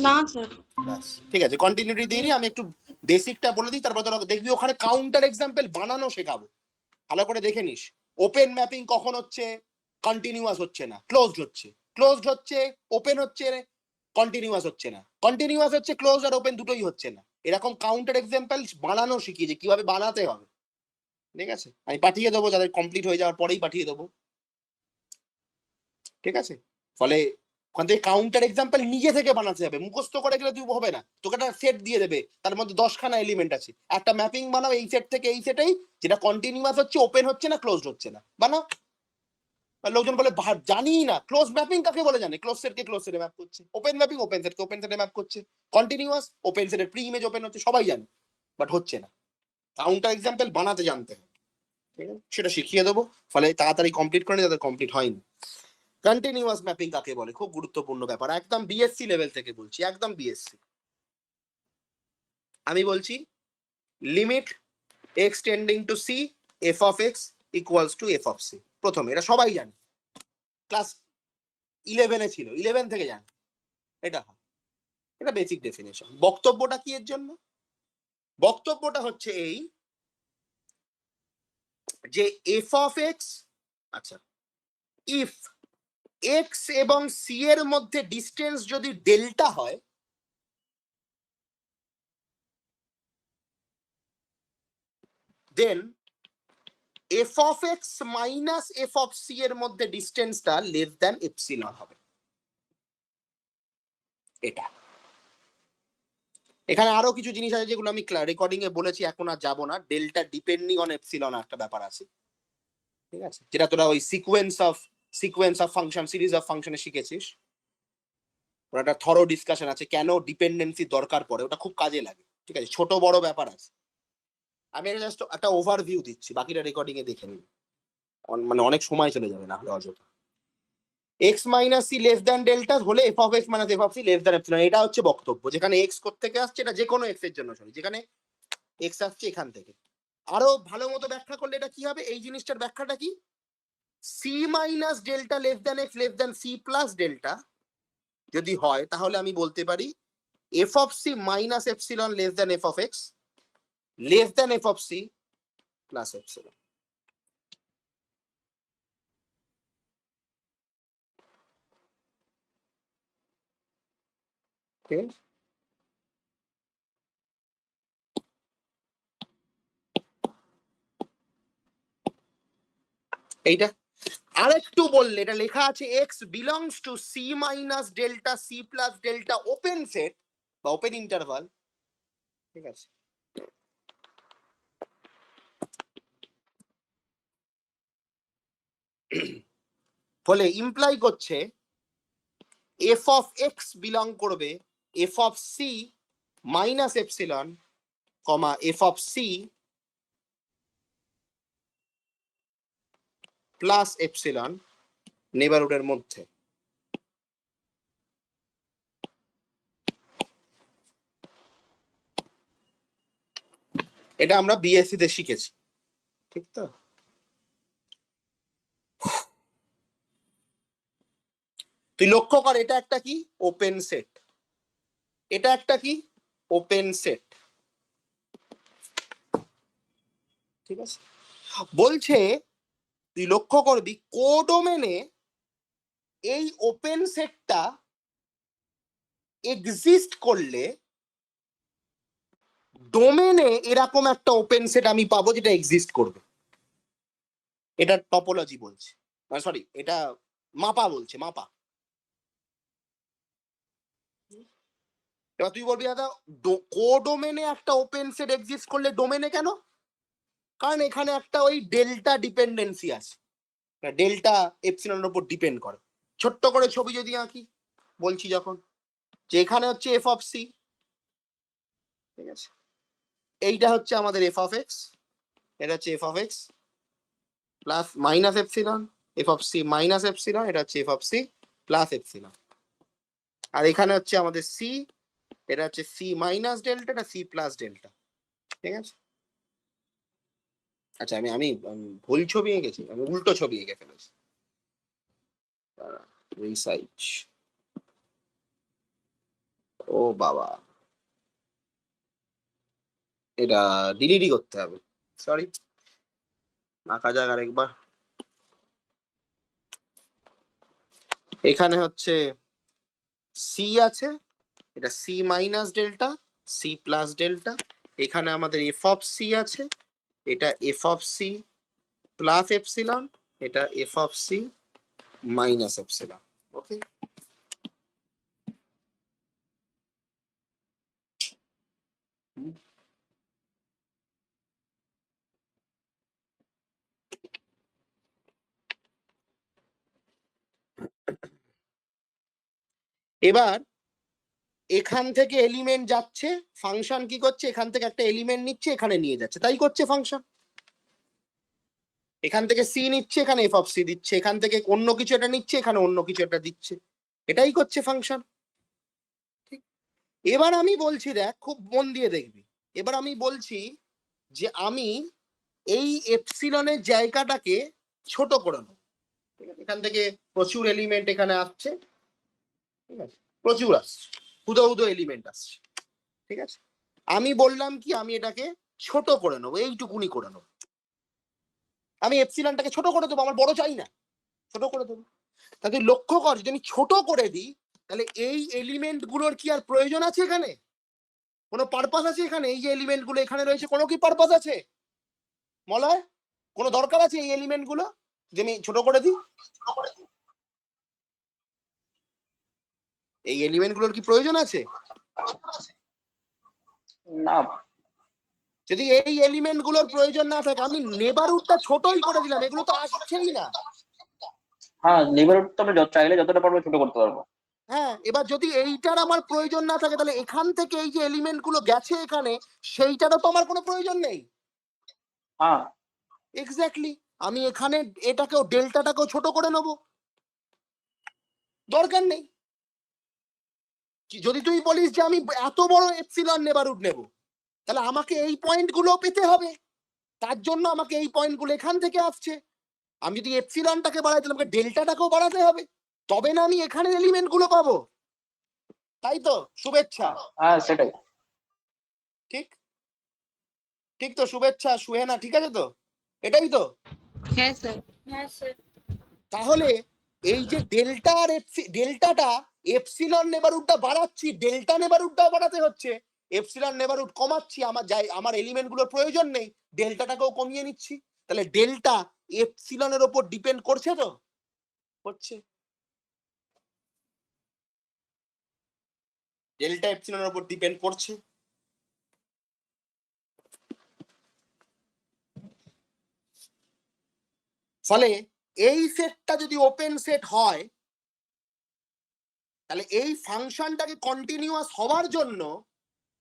না স্যার। ঠিক আছে, কন্টিনিউইটি দিয়ে আমি একটু বেসিকটা বলে দিই, তারপর তোরা দেখবি ওখানে কাউন্টার এক্সাম্পল বানানো শেখাবো, ভালো করে দেখে নিস। ওপেন ম্যাপিং কখন হচ্ছে, কন্টিনিউয়াস হচ্ছে না, ক্লোজড হচ্ছে, ক্লোজড হচ্ছে, ওপেন হচ্ছে, কন্টিনিউয়াস হচ্ছে না, কন্টিনিউয়াস হচ্ছে, ক্লোজ আর ওপেন দুটোই হচ্ছে না, এরকম কাউন্টার এক্সাম্পল বানানো শিখিয়েছে, কিভাবে বানাতে হবে, ঠিক আছে। আমি পাঠিয়ে দেবো, যাদের কমপ্লিট হয়ে যাওয়ার পরেই পাঠিয়ে দেবো, ঠিক আছে। ফলে ওখান থেকে কাউন্টার এক্সাম্পল নিজে থেকে বানাতে হবে, মুখস্থ করে গেলে তুই হবে না, তোকে একটা সেট দিয়ে দেবে, তার মধ্যে 10খানা এলিমেন্ট আছে, একটা ম্যাপিং বানাও এই সেট থেকে এই সেটেই, যেটা কন্টিনিউয়াস হচ্ছে, ওপেন হচ্ছে না, ক্লোজ হচ্ছে না, বানাও। লোকজন বলে জানি না ক্লোজ ম্যাপিং কাকে বলে, জানে ক্লোজ সেটকে ক্লোজ সেটে ম্যাপ করছে, ওপেন ম্যাপিং ওপেন সেটকে ওপেন সেটে ম্যাপ করছে, কন্টিনিউয়াস ওপেন সেটের প্রি ইমেজ ওপেন হচ্ছে, সবাই জানে, বাট হচ্ছে না। কাউন্টার এক্সাম্পল বানাতে জানতে হবে, ঠিক আছে, সেটা শিখিয়ে দেবো, ফলে তাড়াতাড়ি কমপ্লিট করে যাদের কমপ্লিট হয়নি। কন্টিনিউয়াস ম্যাপিং কাকে বলে, খুব গুরুত্বপূর্ণ ব্যাপার, একদম বিএসসি লেভেল থেকে বলছি, একদম বিএসসি। আমি বলছি limit X tending to C F of X equals to F of C, প্রথমে এটা সবাই জানে, ক্লাস 11-এ ছিল, 11 থেকে জানে, এটা এটা বেসিক ডেফিনেশন। বক্তব্যটা কি এর জন্য? বক্তব্যটা হচ্ছে এই যে এফ অফ এক্স, আচ্ছা, ইফ এক্স এবং সি এর মধ্যে ডিস্টেন্স যদি ডেল্টা হয়, then F of X minus F of C এর মধ্যে ডিস্টেন্সটা লেস দ্যান এপসিলন হবে। এটা এখানে আরো কিছু জিনিস আছে যেগুলো আমি রেকর্ডিং এ বলেছি, এখন আর যাবো না। ডেল্টা ডিপেন্ডিং অন এপসিলন একটা ব্যাপার আছে, ঠিক আছে, যেটা তোরা ওই sequence of function, series of ফাংশনে শিখেছিস। ওটা একটা থরো ডিসকাশন আছে কেন ডিপেন্ডেন্সি দরকার পড়ে, ওটা খুব কাজে লাগে, ঠিক আছে। ছোট বড় ব্যাপার আছে, আমি জাস্ট একটা ওভারভিউ দিচ্ছি, বাকিটা রেকর্ডিং এ দেখে নিবি, মানে অনেক সময় চলে যাবে না হলে অযথা। X minus C less than delta হলে F of X minus F of C less than epsilon, এটা হচ্ছে বক্তব্য। যেখানে এক্স কোত্থেকে আসছে, এটা যে কোনো এক্স এর জন্য সরি, যেখানে এক্স আসছে এখান থেকে। আরো ভালো মতো ব্যাখ্যা করলে এটা কি হবে, এই জিনিসটার ব্যাখ্যাটা কি, C minus delta less than X less than C plus delta যদি হয়, তাহলে আমি বলতে পারি F of C minus epsilon less than F of X less than F of C plus epsilon. ঠিক আছে, এইটা আরেকটু বললে, এটা লেখা আছে X belongs to C minus delta C plus delta open set বা ওপেন ইন্টারভাল, ঠিক আছে। ফলে ইমপ্লাই করছে এফ অফ এক্স বিলং করবে F of C minus epsilon comma F of C plus epsilon নেবারহুডের মধ্যে। এটা আমরা বিএসসি তে শিখেছি, ঠিক তো। তুই লক্ষ্য কর, এটা একটা কি ওপেন সেট, এটা একটা কি ওপেন সেট, ঠিক আছে। বলছে তুই লক্ষ্য করবি কোডোমেনে এই ওপেন সেটটা এক্সিস্ট করলে ডোমেনে এরকম একটা ওপেন সেট আমি পাবো যেটা এক্সিস্ট করবে। এটা টপোলজি বলছে, সরি এটা মাপা বলছে, মাপা। এবার তুই বলবি দাদা কোডোমেনে একটা ওপেন সেট এক্সিস্ট করলে ডোমেনে কেন? কারণ এখানে একটা ওই ডেল্টা ডিপেন্ডেন্সি আছে, ডেল্টা এপসিলনের উপর ডিপেন্ড করে। ছোট্ট করে ছবি যদি আঁকি, বলছি যখন, যে এখানে হচ্ছে এফ অফ সি, ঠিক আছে, এইটা হচ্ছে আমাদের এফ অফ এক্স, এটা হচ্ছে F of X plus minus epsilon, F of C minus epsilon, এটা হচ্ছে F of C plus epsilon. আর এখানে হচ্ছে আমাদের সি, এটা হচ্ছে সি মাইনাস ডেল্টা, এটা সি প্লাস ডেল্টা, ঠিক আছে। আচ্ছা আমি আমি ভুল ছবি এঁকেছি, আমি উল্টো ছবি এঁকে ফেলেছি। রিসাইজ, ও বাবা, এটা ডিলিটই করতে হবে, সরি, আঁকা যাক আরেকবার। এখানে হচ্ছে সি আছে, এটা C minus delta C plus delta. এখানে আমাদের এফ অফ সি আছে, এটা F of C plus epsilon, এটা F of C minus epsilon, okay. এবার এখান থেকে এলিমেন্ট যাচ্ছে, ফাংশন কি করছে, এখান থেকে একটা এলিমেন্ট নিচ্ছে এখানে নিয়ে যাচ্ছে, তাই করছে ফাংশন। এখান থেকে সি নিচ্ছে, এখানে এফ অফ সি দিচ্ছে, এখান থেকে অন্য কিছু একটা নিচ্ছে, এখানে অন্য কিছু একটা দিচ্ছে, এটাই করছে ফাংশন। ঠিক, এবার আমি বলছি, দেখ খুব মন দিয়ে দেখবি, এবার আমি বলছি যে আমি এই এপসিলনের জায়গাটাকে ছোট করে নেব, ঠিক আছে। এখান থেকে প্রচুর এলিমেন্ট এখানে আসছে, ঠিক আছে, প্রচুর আসছে, হুদো হুদো এলিমেন্ট আসছে, ঠিক আছে। আমি বললাম কি, আমি এটাকে ছোট করে নেবো, এইটুকুনি করে নেবো, আমি এপসিলনটাকে ছোট করে দেবো, আমার বড় চাই না, ছোট করে দেবো। তাকে লক্ষ্য কর, যদি আমি ছোট করে দিই, তাহলে এই এলিমেন্ট গুলোর কি আর প্রয়োজন আছে এখানে? কোনো পারপাস আছে এখানে? এই যে এলিমেন্ট গুলো এখানে রয়েছে, কোনো কি পারপাস আছে? মলয় কোনো দরকার আছে এই এলিমেন্ট গুলো যে আমি ছোট করে দিই? এই এলিমেন্ট গুলোর কি প্রয়োজন আছে? না। যদি এই এলিমেন্ট গুলোর প্রয়োজন না থাকে, আমি নেবারহুডটা ছোটই করে দিলাম, এগুলো তো আসছেই না। হ্যাঁ, নেবারহুড তো আমরা চাইলে যতটা পারবো ছোট করতে পারবো। হ্যাঁ, এবার যদি এইটার আমার প্রয়োজন না থাকে, তাহলে এখান থেকে এই যে এলিমেন্ট গুলো গেছে এখানে, সেইটারও তো আমার কোনো প্রয়োজন নেই। হ্যাঁ, এক্স্যাক্টলি, আমি এখানে এটাকেও ডেল্টাটাকেও ছোট করে নেব, দরকার নেই। যদি তুই বলিস যে আমি এত বড় এপসিলন নেবারহুড নেব, তাহলে আমাকে এই পয়েন্ট গুলো পেতে হবে, তার জন্য আমাকে এই পয়েন্ট গুলো এখান থেকে আসছে। আমি যদি এপসিলনটাকে বাড়াই, তাহলে আমাকে ডেল্টাটাকেও বাড়াতে হবে, তবে না আমি এখানে এলিমেন্ট গুলো পাবো। তাই তো? শুভেচ্ছা। হ্যাঁ সেটাই। ঠিক ঠিক তো শুভেচ্ছা, সুহেনা, ঠিক আছে তো? এটাই তো? হ্যাঁ স্যার। হ্যাঁ স্যার। তাহলে এই যে ডেল্টা আর ডেল্টাটা এপসিলন নেবারহুডটা বাড়াচ্ছি, ডেল্টা নেবারহুডটাও বাড়াতে হচ্ছে। এপসিলন নেবারহুড কমাচ্ছি, আমার এলিমেন্ট গুলোর প্রয়োজন নেই, ডেল্টাটাকেও কমিয়ে নিচ্ছি। তাহলে ডেল্টা এপসিলনের উপর ডিপেন্ড করছে তো? করছে। ডেল্টা এপসিলনের উপর ডিপেন্ড করছে। ফলে এই সেটটা যদি ওপেন সেট হয়, তাহলে এই ফাংশনটাকে কন্টিনিউয়াস হওয়ার জন্য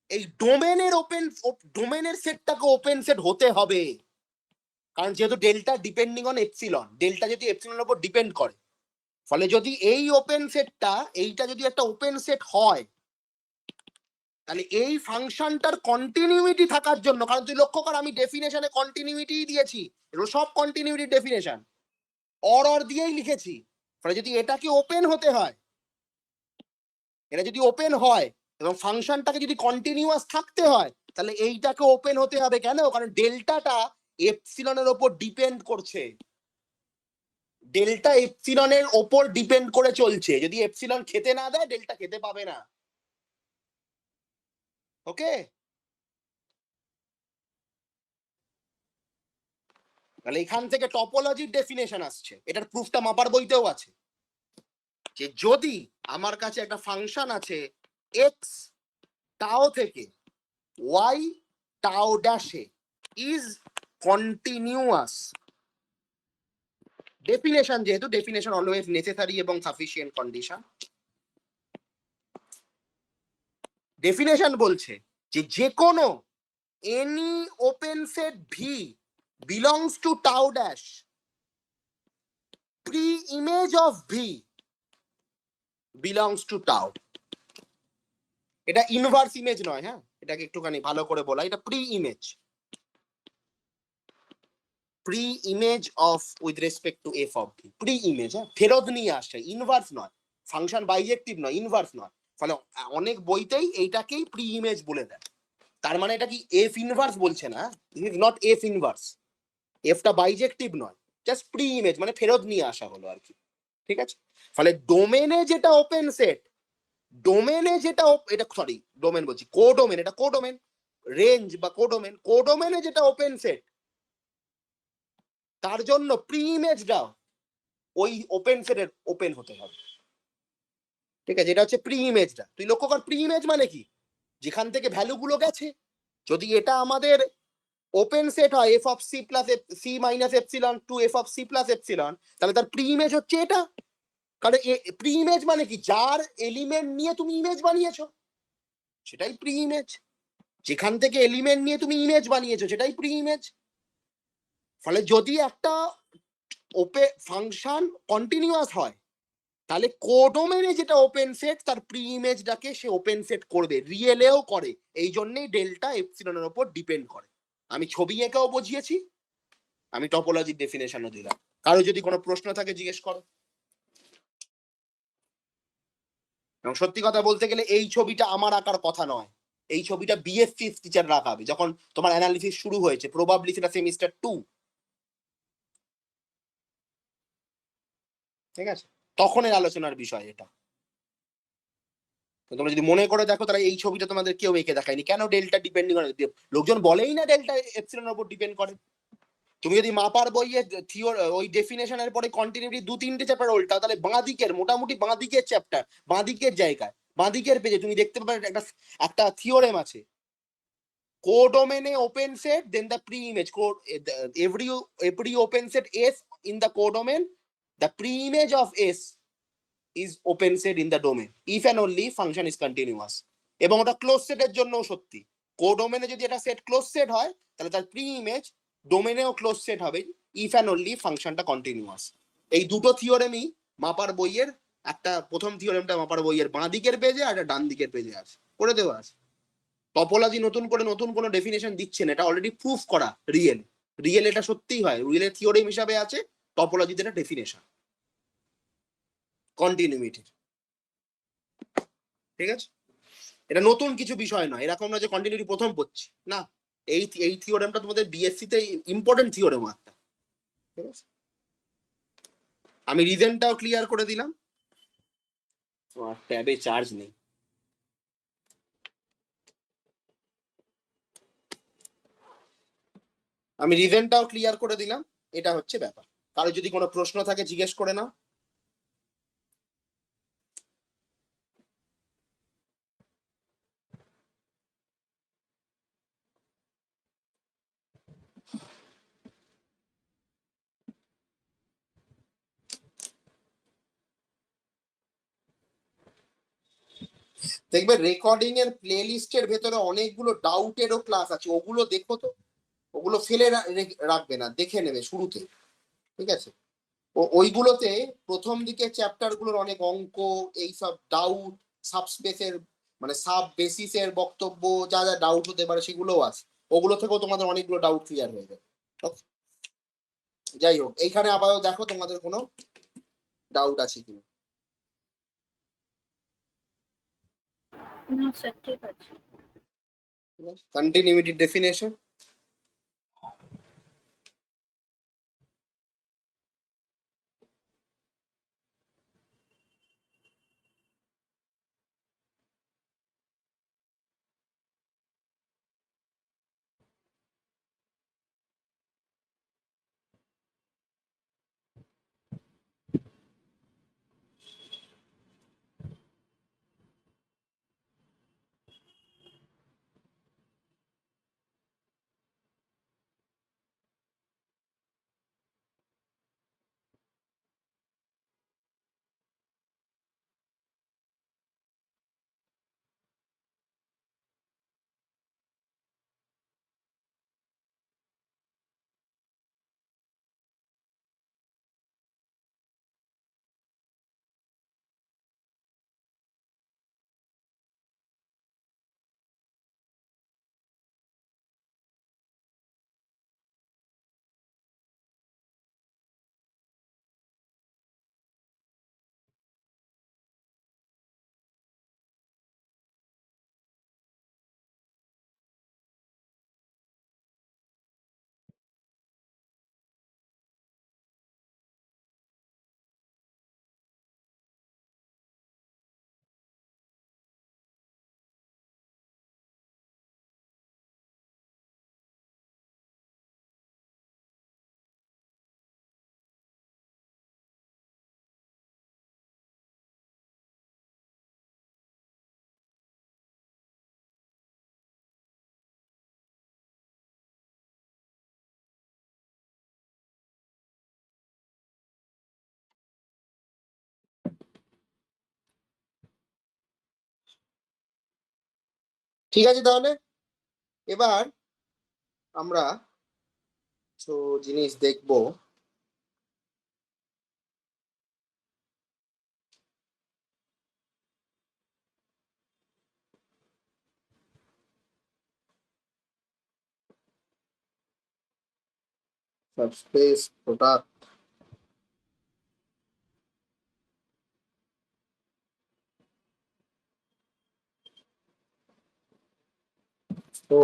এই ডোমেনের সেটটাকে ওপেন সেট হতে হবে। কারণ যেহেতু delta depending on epsilon, delta যদি এপসিলনের উপর ডিপেন্ড করে, ফলে যদি এই ওপেন সেটটা, এইটা যদি একটা ওপেন সেট হয়, তাহলে এই ফাংশনটার কন্টিনিউইটি থাকার জন্য, কারণ তুই লক্ষ্য কর আমি ডেফিনেশনে কন্টিনিউইটি দিয়েছি, এগুলো সব কন্টিনিউইটি ডেফিনেশন অর দিয়েই লিখেছি। ফলে যদি এটাকে ওপেন হতে হয়, এটা যদি ওপেন হয় এবং ফাংশনটাকে যদি কন্টিনিউয়াস থাকতে হয়, তাহলে এইটাকে ওপেন হতে হবে। কেন? কারণ ডেল্টাটা এপসিলনের ওপর ডিপেন্ড করছে, ডেল্টা এপসিলনের ওপর ডিপেন্ড করে চলছে। যদি এপসিলন খেতে না দেয়, ডেল্টা খেতে পাবে না। ওকে, তাহলে এখান থেকে টপোলজির ডেফিনেশন আসছে, এটার প্রুফটা মাপার বইতেও আছে, যে যদি আমার কাছে একটা ফাংশন আছে এক্স টাও থেকে ওয়াই টাও ড্যাশে ইজ কন্টিনিউয়াস, ডেফিনেশন, যেহেতু ডেফিনেশন অলওয়েজ নেসেসারি এবং সাফিসিয়েন্ট কন্ডিশন, ডেফিনেশন বলছে যে যে কোনো any open set V belongs to tau dash pre image of V belongs to tau. এটা ইনভার্স ইমেজ নয়, হ্যাঁ, এটাকে একটুখানি ভালো করে বলা, এটা pre image, pre image of with respect to F of V, pre image, হ্যাঁ, ফেরত নিয়ে আসছে, ইনভার্স নয়, ফাংশন বাইজেক্টিভ নয়, ইনভার্স নয়। ফলে অনেক বইতেই এইটাকেই প্রি ইমেজ বলে দেয়। তার মানে এটা কি এফ ইনভার্স বলছে না, it is not F inverse, এফটা বাইজেক্টিভ নয়, জাস্ট প্রি ইমেজ মানে ফেরত নিয়ে আসা হলো আর কি। ঠিক আছে? ফলে ডোমেনে যেটা ওপেন সেট, ডোমেনে যেটা এটা সরি ডোমেন বলছি, কোডোমেন, এটা কোডোমেন, রেঞ্জ বা কোডোমেন, কোডোমেনে যেটা ওপেন সেট, তার জন্য প্রি ইমেজটাও ওই ওপেন সেটের ওপেন হতে হবে। ঠিক আছে? এটা হচ্ছে প্রি ইমেজটা। তুই লক্ষ্য কর প্রি ইমেজ মানে কি, যেখান থেকে ভ্যালু গুলো গেছে। যদি এটা আমাদের ওপেন সেট হয় F of C plus C minus epsilon to F of C plus epsilon, তাহলে তার প্রি ইমেজ হচ্ছে এটা। কারণ প্রি ইমেজ মানে কি, যার এলিমেন্ট নিয়ে তুমি ইমেজ বানিয়েছো সেটাই প্রি ইমেজ, যেখান থেকে এলিমেন্ট নিয়ে তুমি ইমেজ বানিয়েছো সেটাই প্রি ইমেজ। ফলে যদি একটা ফাংশন কন্টিনিউয়াস হয়, তাহলে কোডোমেনে যেটা ওপেন সেট তার প্রি ইমেজটাকে সে ওপেন সেট করবে, রিয়েলেও করে। এই জন্যই ডেল্টা এপসিলনের উপর ডিপেন্ড করে। আমি ছবি এঁকেও বুঝিয়েছি, আমি টপোলজির ডেফিনেশনও দিলাম। কারো যদি কোনো প্রশ্ন থাকে জিজ্ঞেস করো। এবং সত্যি কথা বলতে গেলে এই ছবিটা আমার আঁকার কথা নয়, এই ছবিটা বিএসসি টিচার আঁকাবে যখন তোমার অ্যানালিসিস শুরু হয়েছে, প্রবাবলি সেটা সেমিস্টার 2। ঠিক আছে? তখনের আলোচনার বিষয় এটা। তোমরা যদি মনে করে দেখো, তাহলে এই ছবিটা তোমাদের কেউ এঁকে দেখায়নি। কেন? ডেল্টা ডিপেন্ডিং করে, লোকজন বলেই না ডেল্টা এপসিলনের উপর ডিপেন্ড করে। তুমি যদি মাপার বইয়ে ওই ডেফিনেশনের পরে কন্টিনিউটি 2-3টে চ্যাপ্টার উল্টাও, তাহলে বাঁ দিকের মোটামুটি বাঁ দিকের চ্যাপ্টার, বাঁ দিকের জায়গায়, বাঁ দিকের পেজে তুমি দেখতে পাবে একটা একটা থিওরেম আছে, কোডোমেনে open set then the pre image code, every open set S in the codomain, the pre image of S is open set in the domain if and only function is continuous। এবং ওটা close সেটের জন্য সত্যি, কোডোমেনে যদি এটা set close set হয় তাহলে তার প্রি ইমেজ ডোমেনেও ক্লোজ সেট হবে ইফ অ্যান্ড অনলি ফাংশনটা কন্টিনিউয়াস। এই দুটো থিওরেমই মাপার বইয়ের, একটা প্রথম থিওরেমটা মাপার বইয়ের বাঁ দিকের পেজে আর একটা ডান দিকের পেজে আছে, করে দেওয়া আছে। টপোলজি নতুন করে নতুন কোনো ডেফিনেশন দিচ্ছে না, এটা অলরেডি প্রুফ করা রিয়েল, রিয়েল এটা সত্যিই হয়, রিয়েলের থিওরেম হিসাবে আছে, টপোলজিতে এটা ডেফিনেশন কন্টিনিউইটির। ঠিক আছে, এটা নতুন কিছু বিষয় নয়, এরকম না যে কন্টিনিউটি প্রথম পড়ছি না, এই থিওরেমটা তোমাদের বিএসসি তে ইম্পর্টেন্ট থিওরেম একটা। ঠিক আছে, আমি রিজনটাও ক্লিয়ার করে দিলাম, ট্যাবে চার্জ নেই। আমি রিজনটাও ক্লিয়ার করে দিলাম, এটা হচ্ছে ব্যাপার। কারো যদি কোনো প্রশ্ন থাকে জিজ্ঞেস করে নাও। দেখবে রেকর্ডিং এর প্লে লিস্টের ভেতরে অনেকগুলো ডাউটেরও ক্লাস আছে, ওগুলো দেখো তো, ওগুলো ফেলে রাখবে না, দেখে নেবে শুরুতে। ঠিক আছে, ওইগুলোতে প্রথম দিকে চ্যাপ্টার গুলোর অনেক অঙ্ক, এইসব ডাউট, সাবস্পেসের মানে সাব বেসিসের বক্তব্য, যা যা ডাউট হতে পারে সেগুলোও আছে, ওগুলো থেকেও তোমাদের অনেকগুলো ডাউট ক্লিয়ার হয়ে যাবে। যাই হোক, এইখানে আবারও দেখো তোমাদের কোনো ডাউট আছে কিনা। না স্যার, ঠিক আছে। কন্টিনিউইটি ডেফিনেশন, ঠিক আছে। তাহলে এবার আমরা তো জিনিস দেখবো, সাবস্পেস প্রোডাক্ট, ও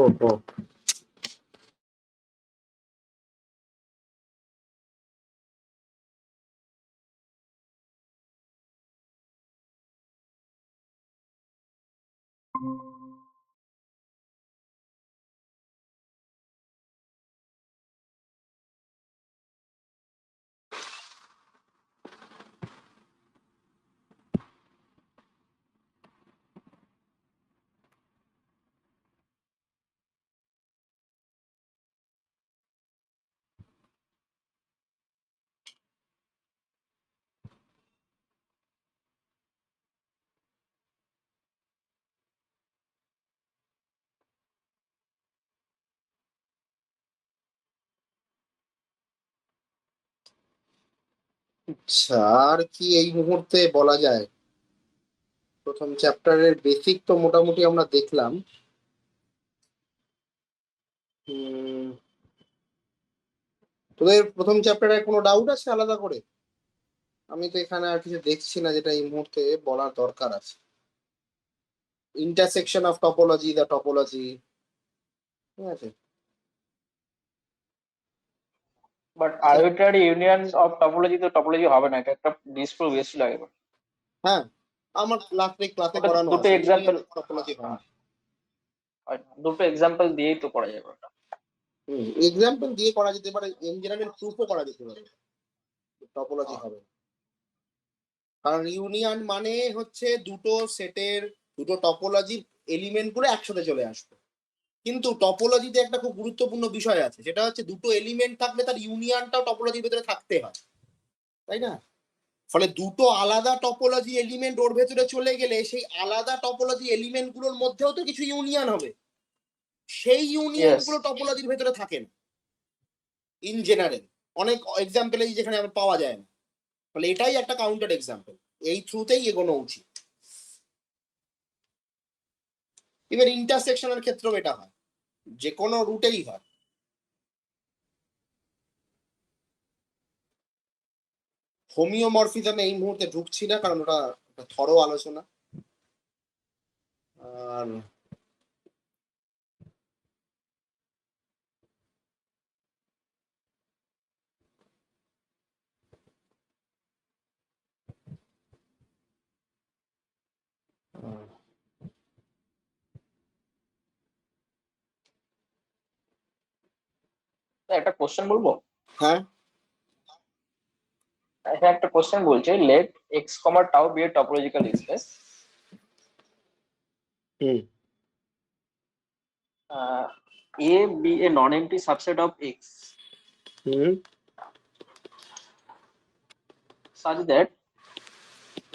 আচ্ছা, আর কি এই মুহূর্তে বলা যায়? প্রথম চ্যাপ্টারের বেসিক তো মোটামুটি আমরা দেখলাম। তোদের প্রথম চ্যাপ্টারে কোনো ডাউট আছে আলাদা করে? আমি তো এখানে আর কিছু দেখছি না যেটা এই মুহূর্তে বলার দরকার আছে। Intersection of topology, the topology, ঠিক আছে। But arbitrary union of topology তো টপোলজি হবে না, এটা একটা ডিসপ্রুভ এসেছিল আগেবার। হ্যাঁ, আমার ক্লাসে ওটা করানো দুটো আছে এক্সাম্পল, টপোলজি হয়। দুটো এক্সাম্পল দিয়েই তো করা যাবে ওটা। এক্সাম্পল দিয়ে করা যেতে পারে, ইন জেনারেল প্রুফও করা যেতে পারে টপোলজি হবে না। কারণ ইউনিয়ন মানে হচ্ছে দুটো সেটের দুটো টপোলজির এলিমেন্ট গুলো একসাথে চলে আসবে। কিন্তু টপোলজিতে একটা খুব গুরুত্বপূর্ণ বিষয় আছে, সেটা হচ্ছে দুটো এলিমেন্ট থাকলে তার ইউনিয়নটাও টপোলজির ভেতরে থাকতে হয়, তাই না? ফলে দুটো আলাদা টপোলজি এলিমেন্ট ওর ভেতরে চলে গেলে সেই আলাদা টপোলজি এলিমেন্ট গুলোর মধ্যেও তো কিছু ইউনিয়ন হবে, সেই ইউনিয়ন গুলো টপোলজির ভেতরে থাকে না ইন জেনারেল। অনেক এক্সাম্পল যেখানে আমার পাওয়া যায় না। ফলে এটাই একটা কাউন্টার এক্সাম্পল, এই থ্রুতেই এগোনো উচিত। এবার ইন্টারসেকশনের ক্ষেত্রেও এটা হয়, যে কোনো রুটেই হয়। হোমিওমরফিজমে এই মুহূর্তে ঢুকছি না, কারণ ওটা একটা থরো আলোচনা। আর একটা কোশ্চেন বলবো? হ্যাঁ, এখানে একটা কোশ্চেন বলছে, let X comma tau be a topological space, A be a non empty subset of X such that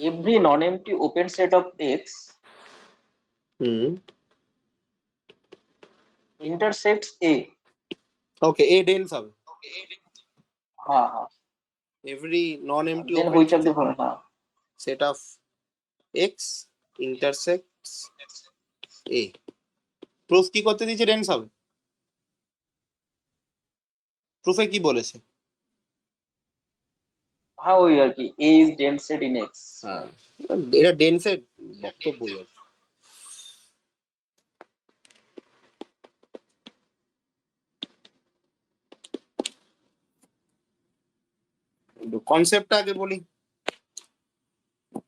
every non-empty open set of X intersects A. Okay, A dense হবে। हाँ हाँ, every non empty then open which of the following? हाँ, set of X intersects A. Proof কি করতে দিয়েছে? Dense হবে। প্রুফে কি বলেছে? हाँ वही यार कि A is dense set in X. হ্যাঁ, এটা ডেন্সের বক্তব্যই আর কি। কনসেপ্টটা আগে বলি।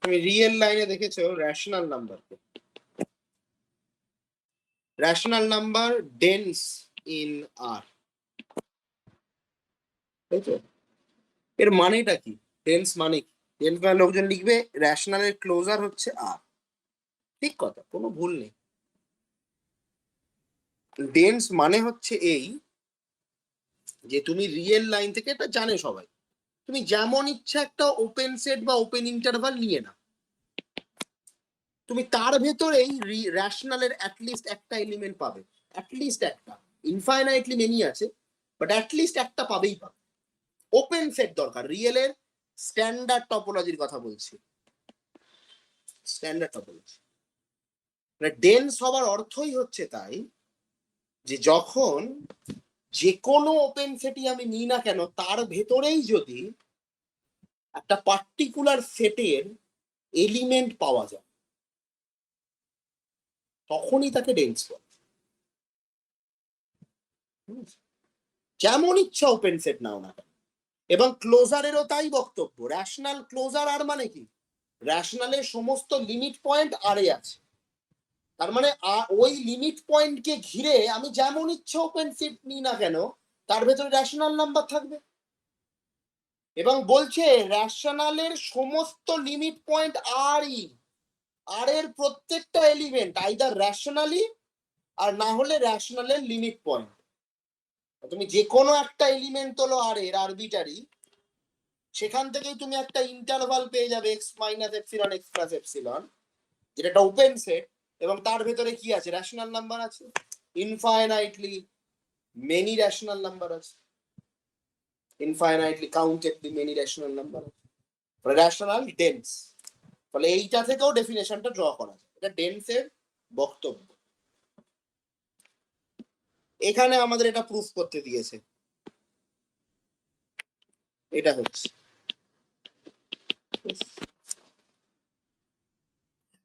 তুমি রিয়েল লাইনে দেখেছো রেশনাল নাম্বারকে, rational number dense in R, তাই তো? এর মানেটা কি? ডেন্স মানে কি? ডেন্স মানে লোকজন লিখবে রেশনালের ক্লোজার হচ্ছে আর, ঠিক কথা, কোনো ভুল নেই। ডেন্স মানে হচ্ছে এই যে তুমি রিয়েল লাইন থেকে, এটা জানে সবাই, তুমি যেমন ইচ্ছা একটা ওপেন সেট বা ওপেন ইন্টারভাল নিয়ে না, তুমি তার ভেতরেই রেশনালের অ্যাটলিস্ট একটা এলিমেন্ট পাবে, অ্যাটলিস্ট একটা। ইনফাইনাইটলি মেনি আছে, বাট অ্যাটলিস্ট একটা পাবেই পাবে। ওপেন সেট দরকার, রিয়েলের স্ট্যান্ডার্ড টপোলজির কথা বলছি, স্ট্যান্ডার্ড টপোলজি। ডেন্স হওয়ার অর্থই হচ্ছে তাই যে যখন যে কোনো ওপেন সেটই আমি নিই না কেন, তার ভেতরেই যদি একটা পার্টিকুলার সেটের এলিমেন্ট পাওয়া যায়, তখনই তাকে ডেন্স বলে। যেমন ইচ্ছা ওপেন সেট নাও না কেন। এবং ক্লোজারেরও তাই বক্তব্য। রেশনাল ক্লোজার আর মানে কি? রেশনালের সমস্ত লিমিট পয়েন্ট আরে আছে, তার মানে ওই লিমিট পয়েন্টকে ঘিরে আমি যেমন ইচ্ছা ওপেন সেট নিই না কেন, তার ভেতরে রেশনাল নাম্বার থাকবে। এবং বলছে রেশনালের সমস্ত লিমিট পয়েন্ট আরই, আর এর প্রত্যেকটা এলিমেন্ট আইদার রেশনালি আর না হলে রেশনালের লিমিট পয়েন্ট। তুমি যে কোনো একটা এলিমেন্ট তোলো আর এর আরবিটারি, সেখান থেকেই তুমি একটা ইন্টারভাল পেয়ে যাবে X minus epsilon X plus epsilon, যেটা একটা ওপেন সেট, এবং তার ভেতরে কি আছে? রেশনাল নাম্বার আছে, ইনফাইনাইটলি মেনি রেশনাল নাম্বার আছে, infinitely countably many rational number আছে। Rational dense. ফলে এইটা থেকেও ডেফিনেশনটা ড্র করা যায়, এটা ডেন্সের বক্তব্য। এখানে আমাদের এটা প্রুফ করতে দিয়েছে, এটা হচ্ছে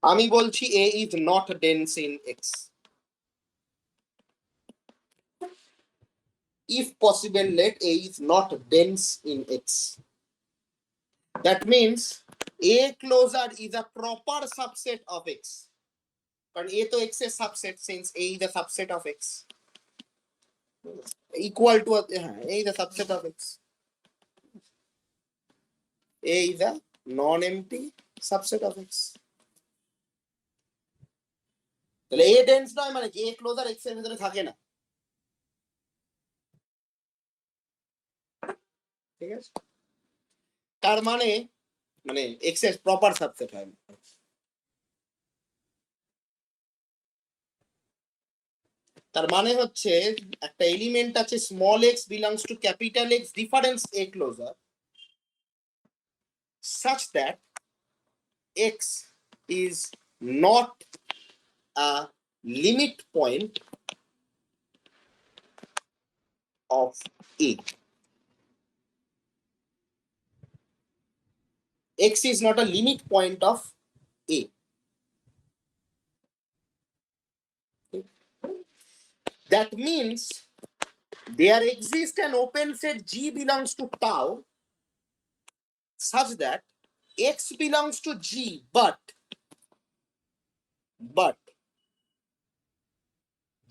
আমি বলছি A is not dense in X. If possible, let A is not dense in X. That means A closure is a proper subset of X. But A to X is subset since A is a subset of X. Equal to A is a subset of X. A is a non-empty subset of X. তাহলে A dense নয় মানে A closure X এর ভিতরে থাকে না, ঠিক আছে? তার মানে X এর প্রপার সাবসেট হয় না। তার মানে হচ্ছে একটা এলিমেন্ট আছে small x belongs to capital X difference A closure such that X is not a limit point of A. X is not a limit point of A. That means there exists an open set G belongs to tau such that X belongs to G, but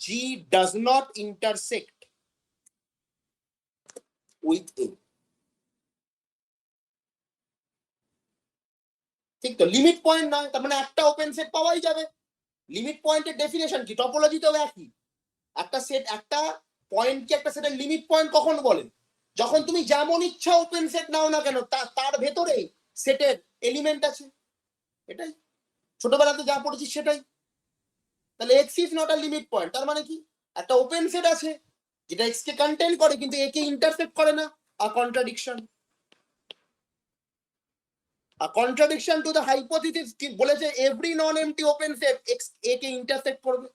G does not intersect with A. ঠিক তো, limit point নয়, তার মানে একটা open set পাওয়াই যাবে। Limit পয়েন্টের definition কি? টপোলজিতেও একই। একটা সেট, একটা পয়েন্ট কি একটা সেটের লিমিট পয়েন্ট কখন বলে? যখন তুমি যেমন ইচ্ছা ওপেন সেট নাও না কেন, তার ভেতরে সেটের এলিমেন্ট আছে। এটাই ছোটবেলাতে যা পড়েছি সেটাই। তাহলে x is not a limit point, তার মানে কি? একটা ওপেন সেট আছে যেটা এক্স কে কন্টেইন করে কিন্তু এ কে ইন্টারসেক্ট করে না। A contradiction. A contradiction to the hypothesis কি বলেছে? Every non empty open set X A কে ইন্টারসেক্ট করবে,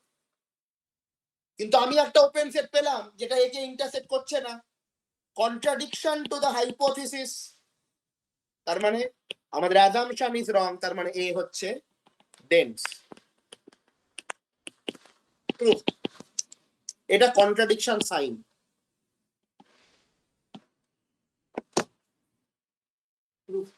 কিন্তু আমি একটা ওপেন সেট পেলাম যেটা এ কে ইন্টারসেক্ট করছে না। কন্ট্রাডিকশন টু দ্য হাইপোথিসিস, তার মানে আমাদের অ্যাজাম্পশন ইজ রং, তার মানে এ হচ্ছে ডেন্স। প্রুফ। এটা কন্ট্রাডিকশন সাইন। প্রুফ।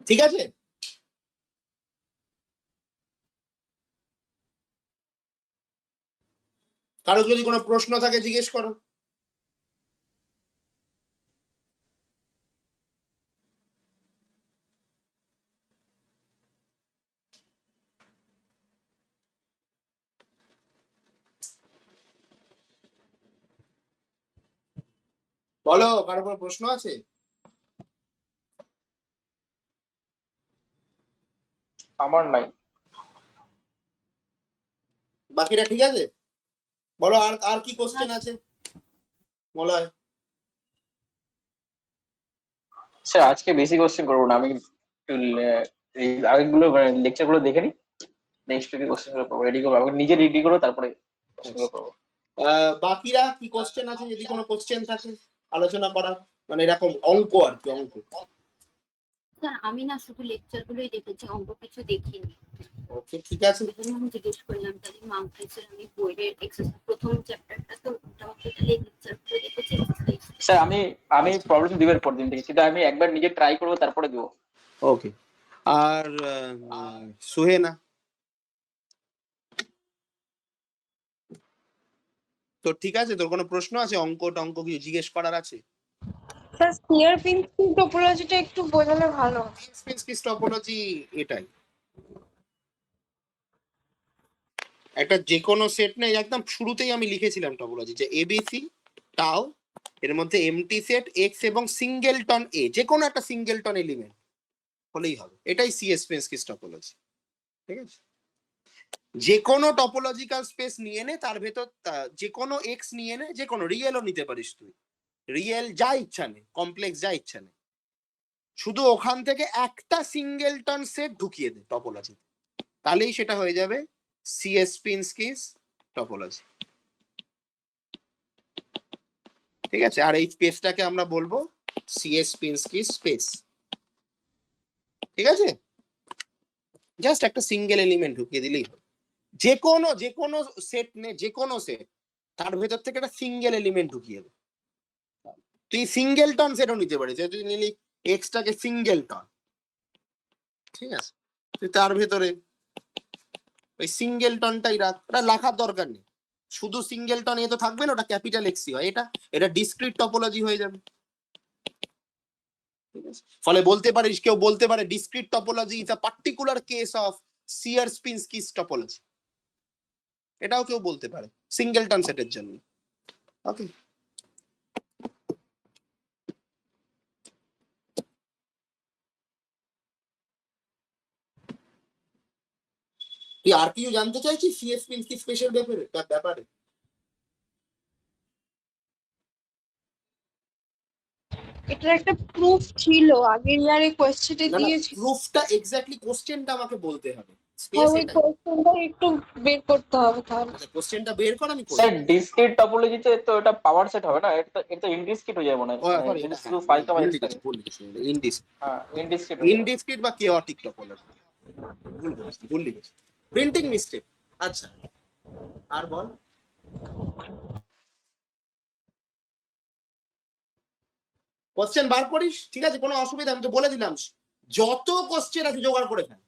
ঠিক আছে, কারো যদি কোনো প্রশ্ন থাকে জিজ্ঞেস করো। বলো, কারো কোনো প্রশ্ন আছে? আমার নাই। বাকিরা ঠিক আছে? বলো আর কি কোশ্চেন আছে বলো। স্যার আজকে বেশি কোশ্চেন করবো না, আমি এই আগেগুলো লেকচার গুলো দেখে নি, নেক্সট উইকে কোশ্চেন গুলো করবো, রেডি করবো, আমি নিজে রেডি করবো, তারপরে কোশ্চেন গুলো করবো। বাকিরা কি কোশ্চেন আছে? যদি কোনো কোশ্চেন থাকে আলোচনা করার, মানে এরকম অঙ্ক আর কি, অঙ্ক। স্যার আমি না শুধু লেকচার গুলোই দেখেছি, অঙ্ক কিছু দেখিনি। ওকে ঠিক আছে। আমি জিজ্ঞেস করলাম তাহলে মার্কসের আমি বইয়ের এক্সারসাইজ প্রথম চ্যাপ্টারটা তো মোটামুটি তাহলে লেকচার গুলো দেখেছি। স্যার আমি প্রবলেম দিবের পর দিন দেখি, সেটা আমি একবার নিজে ট্রাই করবো তারপরে দেবো। ওকে। আর সুহেনা, তো ঠিক আছে, তোর কোনো প্রশ্ন আছে? অঙ্ক টঙ্ক কিছু জিজ্ঞেস করার আছে? স্যার স্পিয়ার প্রিন্সিপাল টপোলজিটা একটু বোঝালে ভালো। প্রিন্সিপাল টপোলজি এটাই, একটা যে কোনো সেট নেই, একদম শুরুতেই আমি লিখেছিলাম টপোলজি যে এবিসি টাও এর মধ্যে এমটি সেট এক্স এবং সিঙ্গেলটন এ, যে কোনো একটা সিঙ্গেলটন এলিমেন্ট হলেই হবে। এটাই সিএসপেন্সকিস টপোলজি। ঠিক আছে, যে কোনো টপোলজিক্যাল স্পেস নিয়ে নে, তার ভেতর যে কোনো এক্স নিয়ে নে, যে কোনো রিয়েলও নিতে পারিস তুই, রিয়েল যা ইচ্ছা নে, কমপ্লেক্স যা ইচ্ছা নে, শুধু ওখান থেকে একটা সিঙ্গেলটন সেট ঢুকিয়ে দে টপোলজি, তাহলেই সেটা হয়ে যাবে সিএসপেন্সকিস টপোলজি। ঠিক আছে, আর এই স্পেসটাকে আমরা বলবো সিএসপেন্সকিস স্পেস। ঠিক আছে, জাস্ট একটা সিঙ্গেল এলিমেন্ট ঢুকিয়ে দিলেই হবে। যে কোনো সেট নে, যে কোনো সেট, তার ভেতর থেকে একটা সিঙ্গেল এলিমেন্ট ঢুকিয়ে দে। তুই সিঙ্গেলটন সেটও নিতে পারিস, তুই নিলি এক্সটাকে সিঙ্গেলটন, ঠিক আছে, তুই তার ভেতরে ওই সিঙ্গেলটনটাই রাখ, ওটা লেখার দরকার নেই, শুধু সিঙ্গেলটন এ তো থাকবে না, ওটা ক্যাপিটাল এক্সই হয়, এটা ডিসক্রিট টপোলজি হয়ে যাবে। ঠিক আছে, ফলে বলতে পারিস, কেউ বলতে পারে discrete topology is a particular case of Sierpinski's topology, এটাও কেউ বলতে পারে সিঙ্গেলটন সেটের জন্য। ওকে, তুই আর কিছু জানতে চাইছিস সিএসপেন্সকিস স্পেশাল ব্যাপারে? এটার একটা প্রুফ ছিল আগের ইয়ারে কোয়েশ্চেনে না না, দিয়েছি। প্রুফটা এক্স্যাক্টলি কোশ্চেনটা আমাকে বলতে হবে। ওই কোয়েশ্চেনটা একটু বের করতে হবে তাহলে। আচ্ছা, কোশ্চেনটা বের কর, আমি স্যার ডিসক্রিট টপোলজিতে তো এটা পাওয়ার সেট হবে না, এটা তো ইনডিসক্রিট হয়ে যায় মনে হয়, যদি শুধু ফাইল তো ইনডিসক্রিট ইনডিসক্রিট বা কেওয়াটিক টপোলজি, ভুল লিখেছি, প্রিন্টিং মিস্টেক। আচ্ছা, আর বল। কোশ্চেন বার করিস, ঠিক আছে, কোনো অসুবিধা, আমি তো বলে দিলাম যত কোশ্চেন আছে জোগাড় করে ফেল,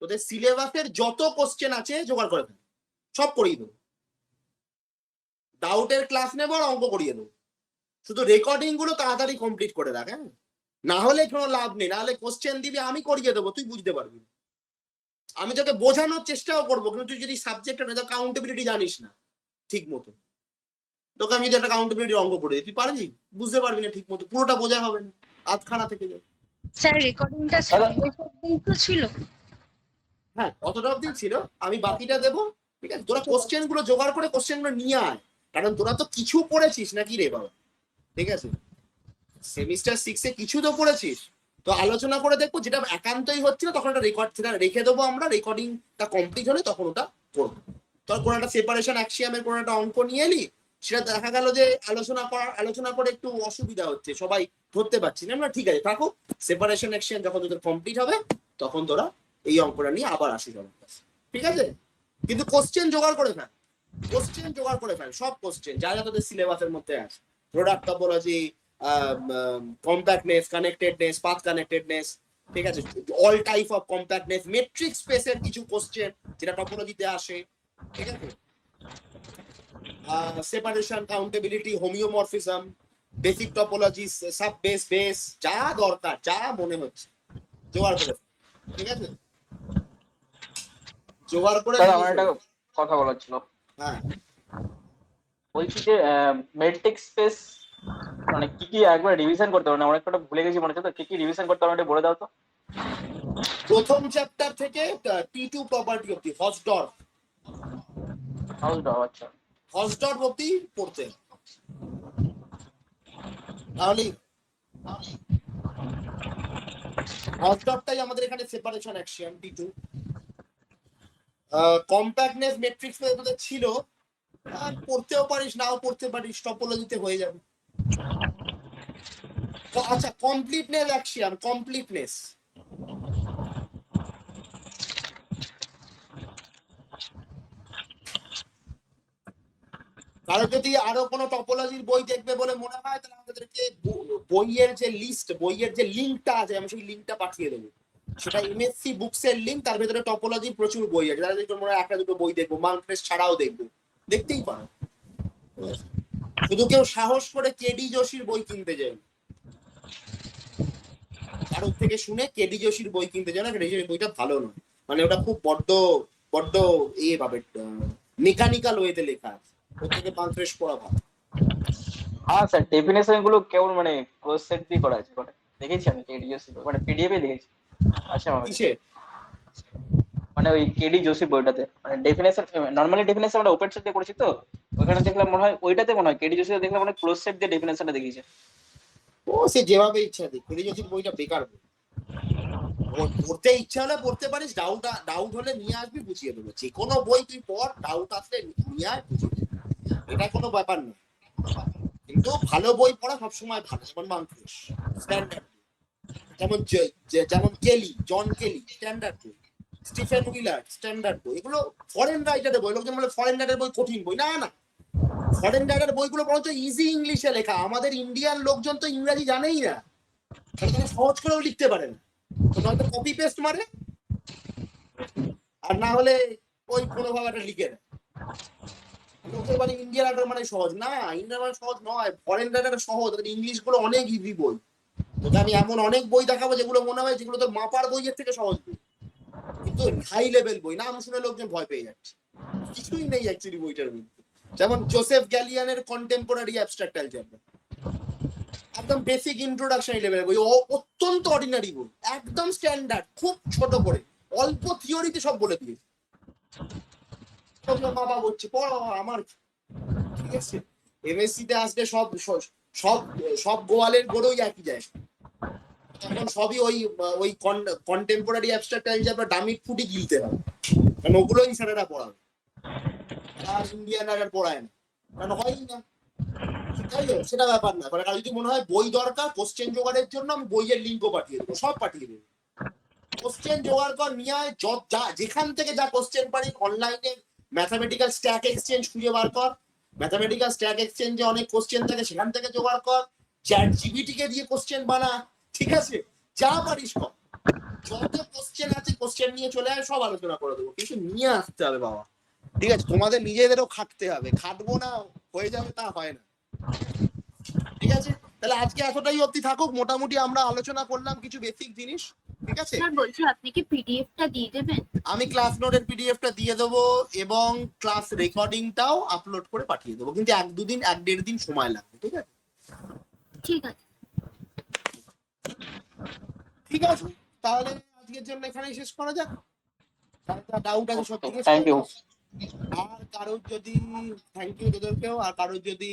তোদের সিলেবাসের যত কোশ্চেন আছে জোগাড় করে ফেল, সব করিয়ে দেবো, ডাউটের ক্লাস নেবো আর অঙ্ক করিয়ে দেবো, শুধু রেকর্ডিং গুলো তাড়াতাড়ি কমপ্লিট করে রাখ। হ্যাঁ, না হলে কোনো লাভ নেই, না হলে কোশ্চেন দিবি আমি করিয়ে দেবো, তুই বুঝতে পারবি, আমি তোকে বোঝানোর চেষ্টাও করবো, কিন্তু তুই যদি সাবজেক্টটা কাউন্টেবিলিটি জানিস না ঠিক মতো, তোকে আমি যদি একটা কাউন্টেবিলিটি অঙ্ক করে দিই, তুই পারবি, বুঝতে পারবি না ঠিক মতো, পুরোটা বোঝা হবে না, আধখানা থেকে যাবে। স্যার রেকর্ডিংটা ছিল? হ্যাঁ, অতটা অব্দি ছিল, আমি বাকিটা দেবো। ঠিক আছে, তোরা কোশ্চেন গুলো জোগাড় করে কোশ্চেন গুলো নিয়ে আয়, কারণ তোরা তো কিছু পড়েছিস নাকি রে বাবা। ঠিক আছে, সেমিস্টার 6 এ কিছু তো পড়েছিস, তো আলোচনা করে দেখবো, যেটা একান্তই হচ্ছে না তখন একটা রেকর্ড সেটা রেখে দেবো আমরা, রেকর্ডিংটা কমপ্লিট হলে তখন ওটা করবো। তোর কোনো একটা সেপারেশন অ্যাক্সিয়ামের কোনো একটা অঙ্ক নিয়ে এলি, সেটা দেখা গেল যে আলোচনা করে একটু অসুবিধা হচ্ছে, সবাই ধরতে পারছি না, ঠিক আছে থাকো, সেপারেশন অ্যাক্সিয়াম যখন তোদের কমপ্লিট হবে তখন তোরা এই অঙ্কটা নিয়ে আবার আসিস আমার কাছে। ঠিক আছে, কিন্তু কোশ্চেন জোগাড় করে ফেল, সব কোশ্চেন যা যা তোদের সিলেবাসের মধ্যে আছে, product topology, compactness, connectedness, path connectedness, ঠিক আছে, all type of compactness, metric স্পেসের কিছু কোশ্চেন যেটা টপোলজিতে আসে, ঠিক আছে, separation, countability, homeomorphism, basic topology, sub base, যা দরকার, যা মনে হচ্ছে জোগাড় করে, ঠিক আছে, জোগাড় করে। আমার একটা কথা বলার ছিল। হ্যাঁ, বলছি যে মেট্রিক স্পেস মানে কি কি একবার রিভিশন করতে হবে না, অনেকটা ভুলে গেছি মনে হচ্ছে, তো কি কি রিভিশন করতে হবে বলে দাও তো। প্রথম চ্যাপ্টার থেকে T2 প্রপার্টি অবধি, হসডর্ফ আচ্ছা, হসডর্ফ অবধি পড়তে, তাহলে হসডর্ফটাই আমাদের এখানে separation Axiom T2। Compactness, matrix তোদের ছিল, পড়তেও পারিস নাও পড়তে পারিস, টপোলজিতে হয়ে যাবে। আচ্ছা, কমপ্লিটনেস অ্যাক্সিয়াম, কমপ্লিটনেস, কারো যদি আরো কোনো টপোলজির বই দেখবে বলে মনে হয়, তাহলে আমাদেরকে বইয়ের যে লিস্ট, বইয়ের যে লিঙ্কটা আছে, আমি সেই লিঙ্কটা পাঠিয়ে দেবো, সেটা এমএসসি বুকস এর লিঙ্ক, তার ভেতরে টপোলজির প্রচুর বই আছে, যারা দেখবে মনে হয় একটা দুটো বই দেখবো, মার্কটেস ছাড়াও দেখবো, দেখতেই পারো। শুধু কেউ সাহস করে কেডি যোশীর বই কিনতে যায়, কারোর থেকে শুনে কেডি যোশীর বই কিনতে যায় না, কেডি যোশীর বইটা ভালো নয়, মানে ওটা খুব বড্ড ভাবে মেকানিক্যাল ওয়েতে লেখা আছে, ওর থেকে মার্কটেস পড়া ভালো। হ্যাঁ স্যার, ডেফিনেশন গুলো কেমন মানে ক্লোজ সেট দিয়ে করা আছে ওটা দেখেছি আমি, কেডি জোসি মানে পিডিএফ এ দেখেছি। আচ্ছা আমার কিসে? মানে ওই কেডি জোসি বইটাতে মানে ডেফিনেশন, নরমালি ডেফিনেশন আমরা ওপেন সেট দিয়ে করেছি তো, ওখানে দেখলাম মনে হয় ওইটাতে মনে হয় কেডি জোসিতে দেখলাম মানে ক্লোজ সেট দিয়ে ডেফিনেশনটা দেখিয়েছে। ও সে যেভাবে ইচ্ছা দেখ, যদি বইটা বেকার বই। ওর পড়তে ইচ্ছা হলে পড়তে পারিস, ডাউট হলে নিয়ে আসবি, বুঝিয়ে দেবো। যে কোনো বই তুই পড়, ডাউট আসলে নিয়ে আয়, বুঝিয়ে দেবো। এটা কোনো ব্যাপার না। কিন্তু ভালো বই পড়া সবসময় ভালো। যেমন মাংকুশ স্ট্যান্ডার্ড, যেমন জন কেলি স্ট্যান্ডার্ড বই, স্টিফেন উইলার স্ট্যান্ডার্ড বই। এগুলো ফরেন রাইটারের বই। লোকজন বলে ফরেন রাইটার বই কঠিন বই। না না, ফরেন রাইটার বইগুলো বরঞ্চ ইজি ইংলিশে লেখা। আমাদের ইন্ডিয়ান লোকজন তো ইংরাজি জানেই না, সহজ করেও লিখতে পারে না। তো নয়তো কপি পেস্ট মারে, আর না হলে ওই কোনোভাবে একটা লিখে দেয়। লোকের মানে ইন্ডিয়ান রাইটার মানে সহজ না, ইন্ডিয়ান মানে সহজ নয়। ফরেন রাইটার সহজ, ইংলিশ গুলো অনেক ইজি বই। তোকে আমি এমন অনেক বই দেখাবো যেগুলো মনে হয় যেগুলো তোর মাপার বইয়ের থেকে সহজ বই, কিন্তু হাই লেভেল বই। নাম শুনে লোকজন ভয় পেয়ে যাচ্ছে, কিছুই নেই অ্যাকচুয়ালি বইটার মধ্যে। যেমন জোসেফ গ্যালিয়ানের কন্টেম্পোরারি অ্যাবস্ট্রাক্ট অ্যালজেব্রা, একদম বেসিক ইন্ট্রোডাকশন লেভেলের বই। অত্যন্ত অর্ডিনারি বই, একদম স্ট্যান্ডার্ড, খুব ছোট করে, অল্প থিওরিতে সব বলে দিয়েছে। বাবা বলছে পড়া আমার, ঠিক আছে। এমএসসি তে আসলে সব সব সব গোয়ালের গড়েই একই যায়। এখন সবই ওই কন্টেম্পোরারি অ্যাবস্ট্রাক্ট অ্যালজেব্রা ডামিট ফুটি গিলতে হবে, কারণ ওগুলোই স্যারেরা পড়াবে। আর ইন্ডিয়ান আর পড়ায় না, কারণ হয়ই না। তাই হোক, সেটা ব্যাপার না। কারণ যদি মনে হয় বই দরকার কোশ্চেন জোগাড়ের জন্য, আমি বইয়ের লিঙ্কও পাঠিয়ে দেবো, সব পাঠিয়ে দেবো। কোশ্চেন জোগাড় কর, নিয়ে আয়, যেখান থেকে যা কোশ্চেন পারি অনলাইনে ম্যাথামেটিক্যাল স্ট্যাক এক্সচেঞ্জ খুঁজে বার কর। ম্যাথামেটিক্যাল স্ট্যাক এক্সচেঞ্জে অনেক কোশ্চেন থাকে, সেখান থেকে জোগাড় কর। চ্যাট জিপিটি কে দিয়ে কোশ্চেন বানা, ঠিক আছে, যা পারিস কর। যত কোশ্চেন আছে কোশ্চেন নিয়ে চলে আয়, সব আলোচনা করে দেবো। কিন্তু নিয়ে আসতে হবে বাবা, ঠিক আছে। তোমাদের নিজেদেরও খাটতে হবে, খাটবো না হয়ে যাবে তা হয় না, ঠিক আছে। তাহলে আজকে এতটাই অবধি থাকুক। মোটামুটি আমরা আলোচনা করলাম কিছু বেসিক জিনিস, ঠিক আছে। স্যার বলছি আপনি কি পিডিএফটা দিয়ে দেবেন? আমি ক্লাস নোটের পিডিএফটা দিয়ে দেবো এবং ক্লাস রেকর্ডিংটাও আপলোড করে পাঠিয়ে দেবো, কিন্তু 1-1.5 দিন সময় লাগবে, ঠিক আছে। ঠিক আছে। ঠিক আছে, তাহলে আজকের জন্য এখানেই শেষ করা যাক। ডাউট আছে সব থেকে। Thank you. আর কারোর যদি, থ্যাংক ইউ তোদেরকেও। আর কারোর যদি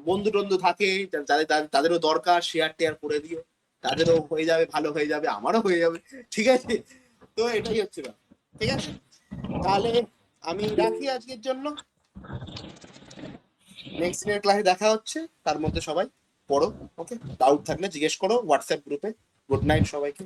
বন্ধু টন্ধু থাকে তাদেরও দরকার, শেয়ার টেয়ার করে দিও, তাদেরও হয়ে যাবে, ভালো হয়ে যাবে, আমারও হয়ে যাবে, ঠিক আছে। তো এটাই হচ্ছে না, ঠিক আছে। তাহলে আমি রাখি আজকের জন্য। নেক্সট দিনের ক্লাসে দেখা হচ্ছে। তার মধ্যে সবাই পড়ো, ওকে। ডাউট থাকলে জিজ্ঞেস করো হোয়াটসঅ্যাপ গ্রুপে। গুড নাইট সবাইকে।